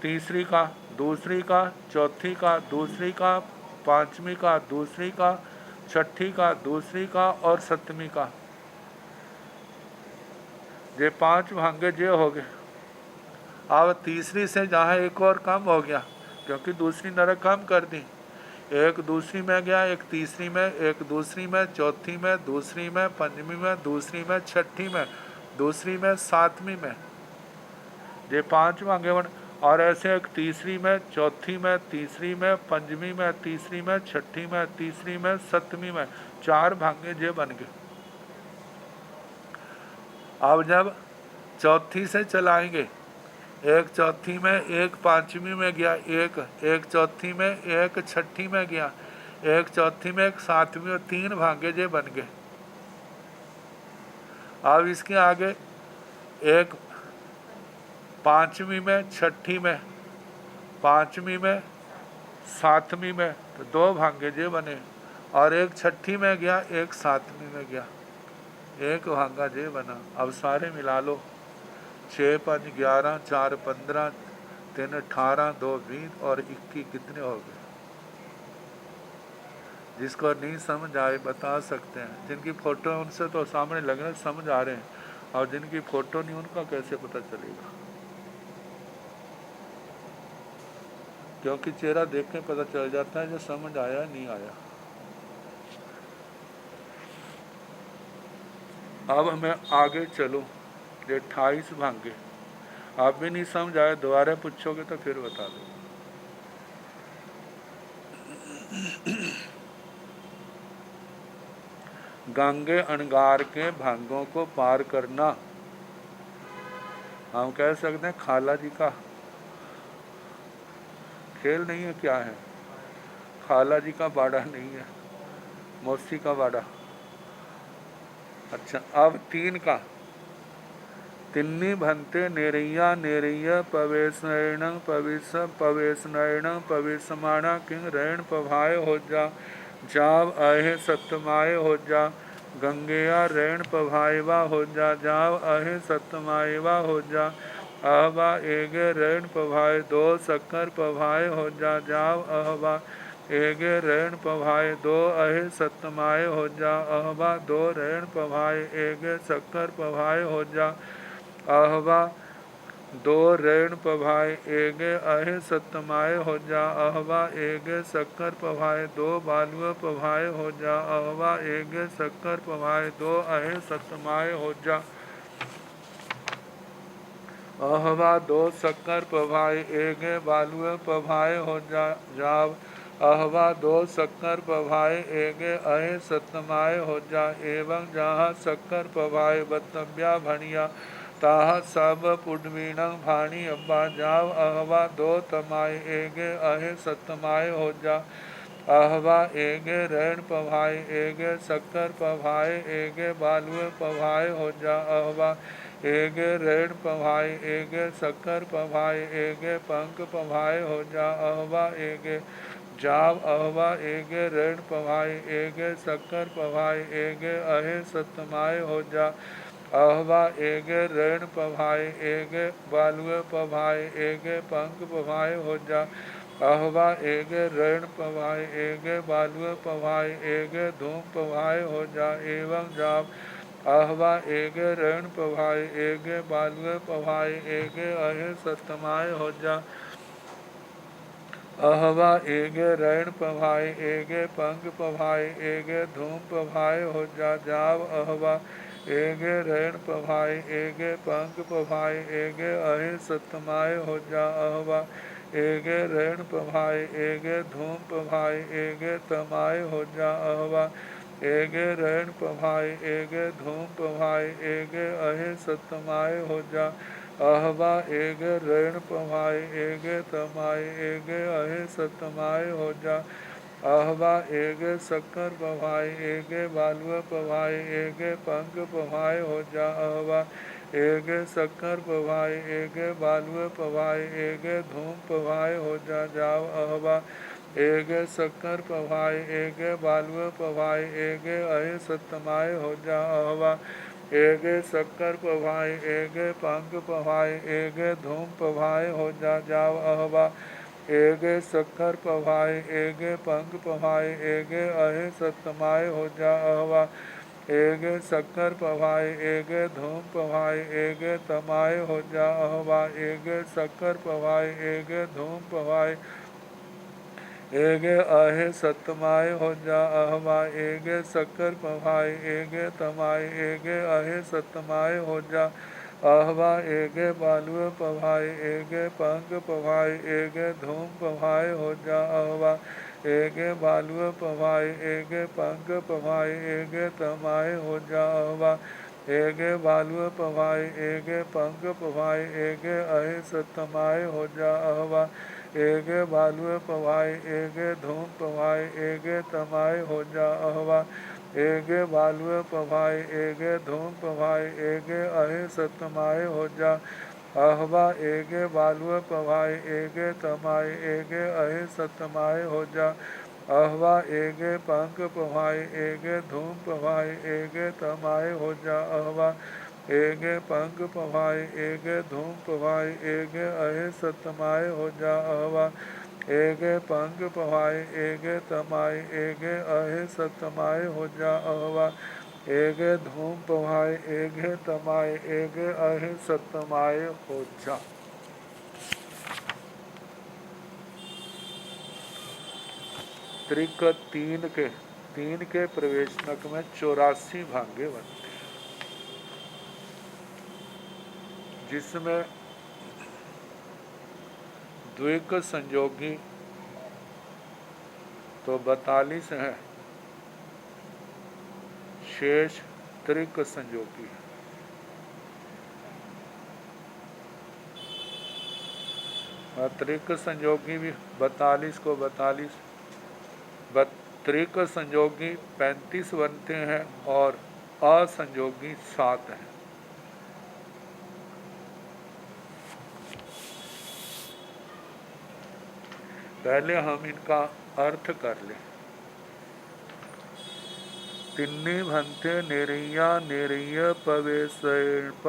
तीसरी का, दूसरी का, चौथी का, दूसरी का, पांचवी का, दूसरी का, छठी का, दूसरी का और सप्तमी का, ये 5 भांगे जे हो गए। अब तीसरी से जहाँ एक और कम हो गया, क्योंकि दूसरी नरक कम कर दी, एक दूसरी में गया, एक तीसरी में, एक दूसरी में, चौथी में, दूसरी में, पंचमी में, दूसरी में, छठी में, दूसरी में, सातवीं में, ये 5 भांगे बन। और ऐसे एक तीसरी में, चौथी में, तीसरी में, पंचमी में, तीसरी में, छठी में, तीसरी में, सप्तमी में, 4 भांगे जे बन गए। अब जब चौथी से चलाएंगे, एक चौथी में, एक पांचवी में गया, एक चौथी में, एक छठी में गया, एक चौथी में, एक सातवीं, और 3 भांगे जे बन गए। अब इसके आगे एक पांचवी में, छठी में, पांचवी में, सातवीं में, तो 2 भांगे जे बने। और एक छठी में गया, एक सातवीं में गया, 1 भांगा जे बना। अब सारे मिला लो, 6 5 11, 4 15, 3 18, 2 20 और 21 कितने हो गए? जिसको नहीं समझ आए बता सकते हैं, जिनकी फोटो है उनसे तो सामने लग रहा है समझ आ रहे हैं, और जिनकी फोटो नहीं उनका कैसे पता चलेगा? क्योंकि चेहरा देख के पता चल जाता है जो समझ आया नहीं आया। अब हमें आगे चलो, ये 28 भांगे। आप भी नहीं समझ आए, दोबारा पूछोगे तो फिर बता दो। गंगे अणगार के भांगों को पार करना, हम कह सकते हैं खाला जी का खेल नहीं है। क्या है? खाला जी का बाड़ा नहीं है, मौसी का बाड़ा। अच्छा, अब 3 का, तिन्नी भंते नेरैया नेरैया पवेशनैण पविस पवेशनैण पविसमाणा किंग रैण पभाय हो जा, जाव अहे सत्यमाय हो जा, गंगेया रैण पभायवा हो जा, जाव अहे सत्यमायवा हो जा, अहवा एगे रैण पभाय 2 शक्कर पभाय हो जा, जाव अहवा एगे रैण पभाय 2 अहे सत्यमाय हो जा, अहवा 2 रैण पभाय एगे शक्कर पभाय हो जा, अहवा 2 रैण पभाय एगे अहे सत्यमाय हो जा, अहवा एगे शक्कर पभाय 2 बालुआ पभाय हो जा, अहवा एगे शक्कर पभाय 2 अहे सत्यमाय हो जा, अहवा 2 शक्कर पभाय एगे बालुआ पभाय हो जा, जाव अहवा 2 शक्कर पभाय एगे अहे सत्यमाय हो जा, एवं जहाँ शक्कर पभाय बतव्या भणिया, ताह सब पुडवीणं भाणी अब्बा, जाव अहवा 2 तमाय एगे अहे सत्यमाय हो जा, अहवा एगे रैण पभाय एगे शक्कर पभाय एगे बालुए पभाय हो जा, अहवा एगे रैण पभाय एगे शक्कर पभाय एगे पंख पभाय हो जा, अहवा एगे जाव अहवा एगे रैण पभाय एगे शक्कर पभाय एगे अहे सत्यमाय हो जा, अहवा एगे रैण पभाय एगे बालुए पभाय एगे पंख पभाय हो जा, अहवा एगे रैण पभाय एगे बालुए पभाय एगे धूम पभाय हो जा, एवं जाव अहवा एगे रैण पभाय एगे बालुए पभाय एगे अहे सत्यमाय हो जा, अहवा एगे रैण पभाय एगे पंख पभाय एगे धूम पभाय हो जा, जाव अहवा एगे रैण पभाय एगे पंख पभाय एगे अहे सत्यमाय हो जा, अहवा एगे रैण पभाय एगे धूम पभाय एगे तमाय हो जा, अहवा एगे रैण पभाय एगे धूम पभाय एगे अहे सत्यमाय हो जा, अहवा एगे रैण पभाय एगे तमाय एगे अहे सत्यमाय हो जा, अहवा एगे शक्कर पभाय एगे बालुआ पभाय एगे पंख पभाय हो जा, अहवा एगे शक्कर पभाय एगे बालुआ पभाय एगे धूम पभाय हो जा, जाव अहवा एगे शक्कर पभाय एगे बालुआ पभाय एगे अहे सत्यमाय हो जा, अहवा एगे शक्कर पभाय एगे पंख पभाय एगे धूम पभाय हो जा, जाव अहवा एगे शक्कर पवाए एगे पंख पवाए एगे अहे सतमाय हो जा अहवा एगे शक्कर पवाए एगे धूम पवाए एगे तमाय हो जा अहवा एगे शक्कर पवाए एगे धूम पवाए एगे अहे सतमाय हो जा अहवा एगे शक्कर पवाए एगे तमाय एगे अहे सतमाय हो जा अहवा एगे बालुए पवाए एगे पंख पवाए एगे धूम पवाए हो जा अहवा एगे बालुए पवाए एगे पंख पवाए एगे तमाय हो जा अहवा एगे बालुए पवाए एगे पंख पवाए एगे अहे सतमाय हो जा अहवा एगे बालुए पवाए एगे धूम पवाए एगे तमाय हो जा अहवा एगे बालुए पवाए एगे धूम पवाए एगे अहे सतमाय हो जा अहवा एगे बालुए पवाए एगे तमाय एगे अहे सतमाय हो जा अहवा एगे पंख पवाए एगे धूम पवाए एगे तमाय हो जा अहवा एगे पंख पवाए एगे धूम पवाए एगे अहे सतमाय हो जा अहवा एगे पंख पवाए एगे तमाय एगे अहे सतमाय हो जा अहवा एगे धूम पवाए एगे तमाय एगे अहे सतमाय हो जा। त्रिक तीन के प्रवेशनक में 84 भांगे बनते हैं, जिसमें द्विक संयोगी तो 42 हैं, शेष त्रिक संयोगी है। त्रिक संयोगी भी 42 को 42, त्रिक संयोगी 35 बनते हैं और असंयोगी 7 हैं। पहले हम इनका अर्थ कर लें। तिन्नी भंते निरैया निरैय पवेशनायण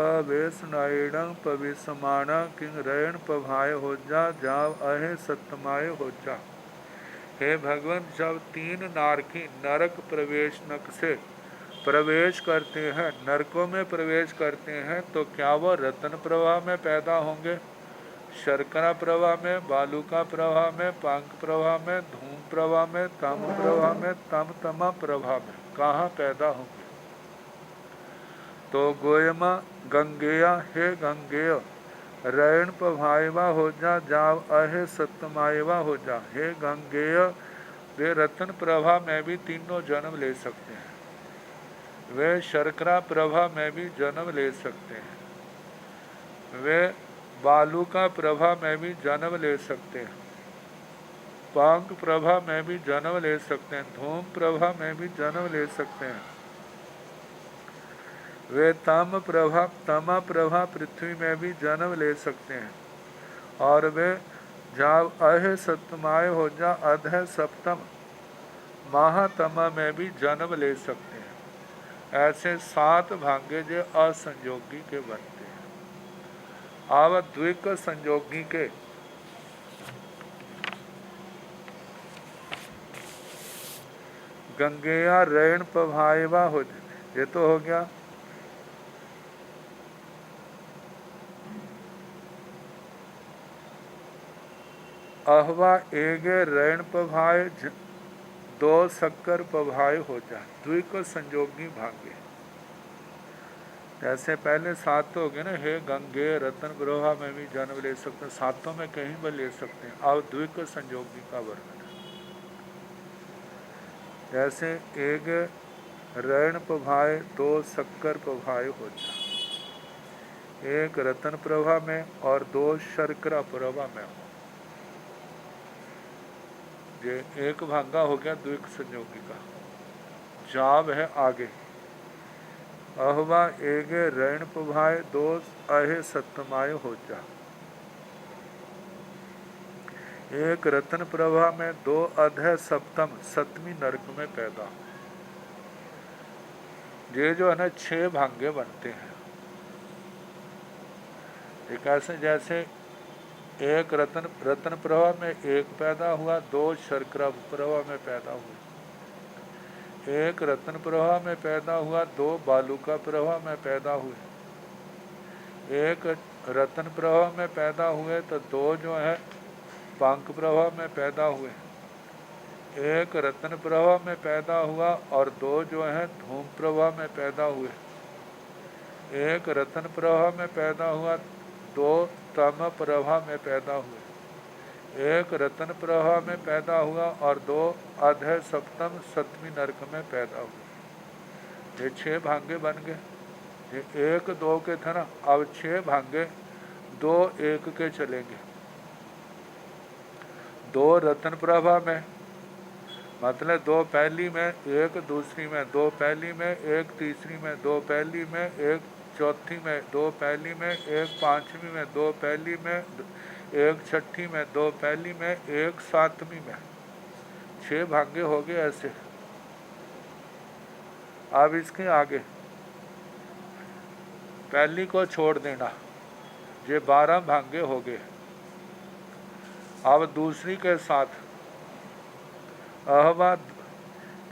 पविसमाण किंग रैण पभाय हो जा जाव अहे सतमाय हो जा। हे भगवान, जब 3 नारकी नरक प्रवेशनक से प्रवेश करते हैं, नरकों में प्रवेश करते हैं, तो क्या वो रतन प्रवाह में पैदा होंगे? शर्करा प्रवाह में, बालुका प्रवाह में, पांक प्रवाह में, धूम प्रवाह में, तम प्रवाह में, तमा प्रवाह में कहाँ पैदा होंगे? तो गोयमा गंगेया हे गंगेय रैण पभायवा हो जा जाव अहे सतमायवा हो जा। हे गंगेय, वे रतन प्रभा में भी तीनों जन्म ले सकते हैं, वे शर्करा प्रभा में भी जन्म ले सकते हैं, वे बालुका प्रभा में भी जन्म ले सकते हैं, पांक प्रभा में भी जन्म ले सकते हैं, धूम प्रभा में भी जन्म ले सकते हैं, वे तमा प्रभा पृथ्वी में भी जन्म ले सकते हैं, और वे जाव अहे सतमाय हो जा अधः सप्तम महातमा में भी जन्म ले सकते हैं। ऐसे 7 भांगे जो असंयोगी के बनते हैं। अब द्विक संयोगी के गंगेया रैण पभायवा हो, ये तो हो गया। अहवा एगे रैण पभाय 2 शक्कर पभाय हो जा। द्विक संयोगी भाग्य जैसे पहले 7 हो गए ना, हे गंगे रतन प्रभा में भी जन्म ले सकते हैं, 7 में कहीं भी ले सकते हैं। अब द्विक संयोगी का वर्णन है। जैसे एक रैण पभाय 2 शक्कर पभाय हो जा, एक रतन प्रभा में और 2 शर्करा प्रभा में हो। ये एक भांगा हो गया द्विक संयोगी का। जाव है आगे, अहवा एगे रैण पभाय 2 अहे सतमाय हो जा, एक रतन प्रभा में 2 अधः सप्तम 7वीं नरक में पैदा। ये जो है ना 6 भांगे बनते हैं। एक ऐसे जैसे एक रतन प्रवाह में एक पैदा हुआ, दो शर्करा प्रवाह में पैदा हुए। एक रतन प्रवाह में पैदा हुआ, दो बालूका प्रवाह में पैदा हुए। एक रतन प्रवाह में पैदा हुए तो दो जो है पांक प्रवाह में पैदा हुए। एक रतन प्रवाह में पैदा हुआ और दो जो है धूम प्रवाह में पैदा हुए। एक रतन प्रवाह में पैदा हुआ, दो तम प्रवाह में पैदा हुए। एक रतन प्रवाह में पैदा हुआ और दो अधः सप्तम सतवीं नरक में पैदा हुए। ये 6 भांगे बन गए। ये 1 2 के थे ना, अब 6 भांगे 2 1 के चलेंगे। 2 रतन प्रभा में, मतलब 2 पहली में, 1 दूसरी में, 2 पहली में, 1 तीसरी में, 2 पहली में, 1 चौथी में, 2 पहली में, 1 पांचवी में, 2 पहली में, 1 छठी में, 2 पहली में, 1 सातवीं में। 6 भांगे हो गए ऐसे। अब इसके आगे पहली को छोड़ देना, ये 12 भांगे हो गए। अब दूसरी के साथ अहवा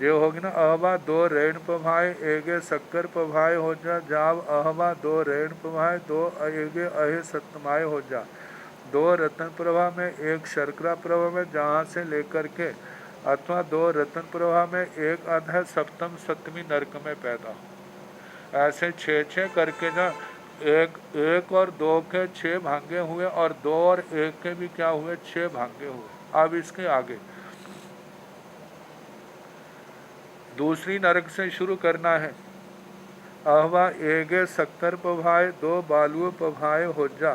जो होगी ना, अहवा 2 रेण पभाए एगे शक्कर पभाए हो जा, जाव अहवा 2 रेण पभाए 2 एगे अहे सतमाए हो जा। 2 रतन प्रवाह में 1 शर्करा प्रवाह में, जहाँ से लेकर के अथवा 2 रतन प्रवाह में 1 अधः सप्तम सतवीं नरक में पैदा हो। ऐसे 6 करके ना 1 और 2 के 6 भांगे हुए और 2 और 1 के भी क्या हुए, 6 भांगे हुए। अब इसके आगे दूसरी नरक से शुरू करना है। अहवा एगे शक्कर पभाए 2 बालुओ पभाए हो जा,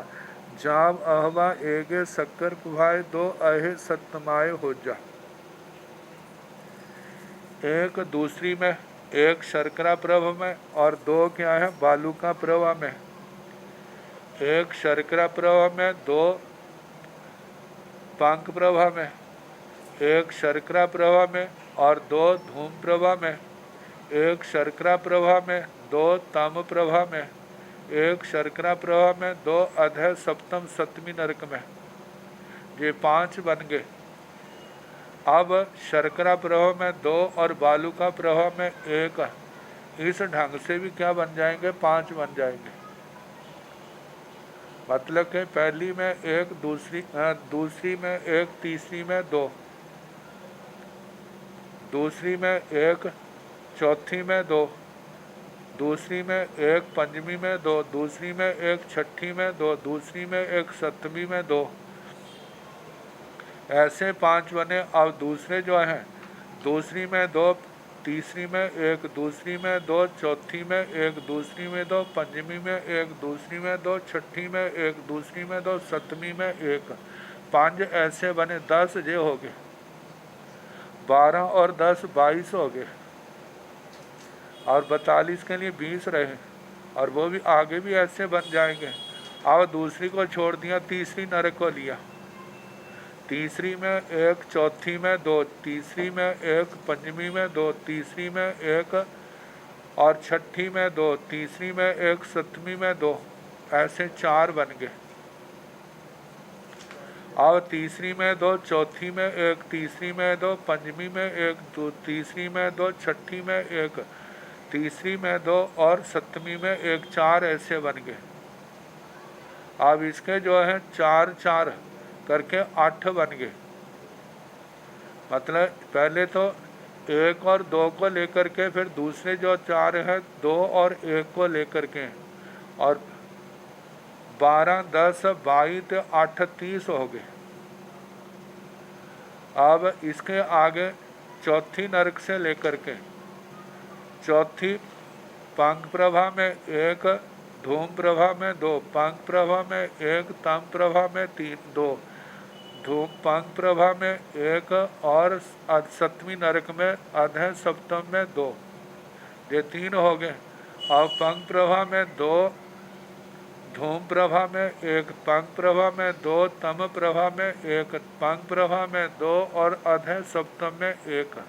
जाव अहवा एगे शक्कर पभाए 2 अहे सतमाए हो जा। 1 दूसरी में, 1 शर्करा प्रवाह में और 2 क्या है बालूका प्रवाह में। 1 शर्करा प्रवाह में, 2 पांक प्रवाह में, 1 शर्करा प्रवाह में और 2 धूम प्रवाह में, 1 शर्करा प्रवाह में, 2 तम प्रवाह में, 1 शर्करा प्रवाह में, 2 अधः सप्तम सतवीं नरक में। ये 5 बन गए। अब शर्करा प्रवाह में 2 और बालूका प्रवाह में 1, इस ढंग से भी क्या बन जाएंगे, 5 बन जाएंगे। मतलब कि पहली में 1, दूसरी में 1, तीसरी में 2, दूसरी में 1, चौथी में 2, दूसरी में 1, पंचमी में 2, दूसरी में 1, छठी में 2, दूसरी में 1, सतवीं में 2, ऐसे 5 बने। अब दूसरे जो हैं, दूसरी में 2, तीसरी में 1, दूसरी में 2, चौथी में 1, दूसरी में 2, पंचमी में 1, दूसरी में 2, छठी में 1, दूसरी में 2, सतवीं में 1, 5 ऐसे बने। 10 ये हो गए। 12 और 10 22 हो गए और 42 के लिए 20 रहे और वो भी आगे भी ऐसे बन जाएंगे। अब दूसरी को छोड़ दिया, तीसरी नरक को लिया। तीसरी में 1, चौथी में 2, तीसरी में 1, पंचमी में 2, तीसरी में 1 और छठी में 2, तीसरी में 1, सतवीं में 2, ऐसे 4 बन गए। अब तीसरी में 2, चौथी में 1, तीसरी में 2, पंचमी में 1, तीसरी में 2, छठी में 1, तीसरी में 2 और सतवीं में 1, 4 ऐसे बन गए। अब इसके जो है 4 4 करके 8 बन गए। मतलब पहले तो 1 और 2 को लेकर के, फिर दूसरे जो 4 है 2 और 1 को लेकर के, और 12 10 22 8 30 हो गए। अब इसके आगे चौथी नरक से लेकर के, चौथी पांक प्रभा में 1, धूम प्रभा में 2, पांक प्रभा में 1, तम प्रभा में 3 2, धूम पांक प्रभा में 1 और सतवीं नरक में अधः सप्तम में 2, ये 3 हो गए। और पंक प्रभा में 2, धूम प्रभा में 1, पंक प्रभा में 2, तम प्रभा में 1, पंक प्रभा में 2 और अधः सप्तम में 1,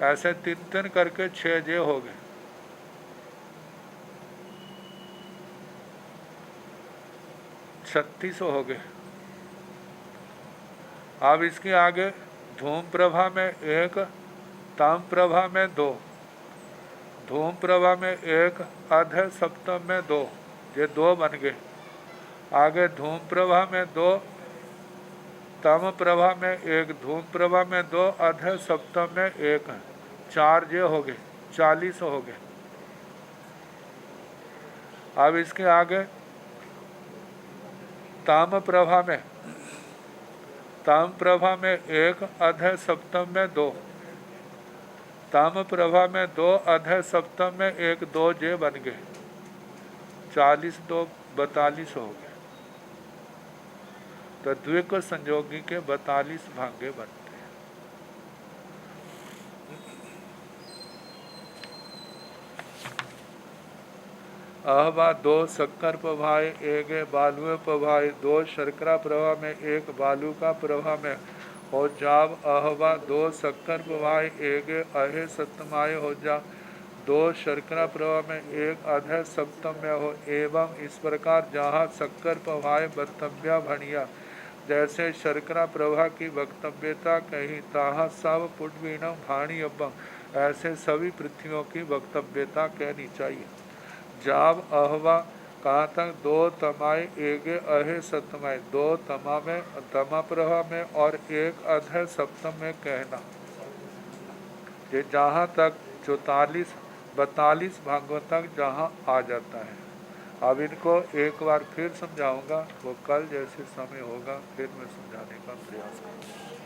ऐसे 3 करके 6 जे हो गए। 36 हो गए। अब इसके आगे धूम प्रभा में 1, ताम प्रभा में 2, धूम प्रभा में 1, अध सप्तम में 2, ये 2 बन गए। आगे धूम प्रभा में 2, तम प्रभा में 1, धूम प्रभा में 2, अध सप्तम में 1, 4 ये हो गए, 40 हो गए। अब इसके आगे ताम प्रभा में 1, अध सप्तम में 2, ताम प्रभा में 2, अध सप्तम में 1, 2 जे बन गए, 40 2 42 हो गए। तो द्विक संयोगी के 42 भांगे बनते हैं। अहवा 2 शक्कर प्रभाए 1 बालुए प्रभाए 2 शर्करा प्रभा में 1 बालू का प्रभा में हो जाव। अहवा 2 शक्कर प्रभाए 1 अहे सप्तमाय हो जा 2 शर्करा प्रभा में 1 अधे सप्तम में हो। एवं इस प्रकार जहाँ शक्कर प्रभाए वक्तव्य भणिया जैसे शर्करा प्रभा की वक्तव्यता कही ताहा सब पुटवीणम भाणी अब्बम ऐसे सभी पृथ्वियों की वक्तव्यता कहनी चाहिए। जाब अहवा कहाँ तक 2 तमाय 1 अहे सप्तमाय 2 तमा में तमा प्रभा में और 1 अधे सप्तम में कहना। ये जहाँ तक 42 भागों तक जहाँ आ जाता है। अब इनको एक बार फिर समझाऊंगा, वो कल जैसे समय होगा फिर मैं समझाने का प्रयास करूँगा।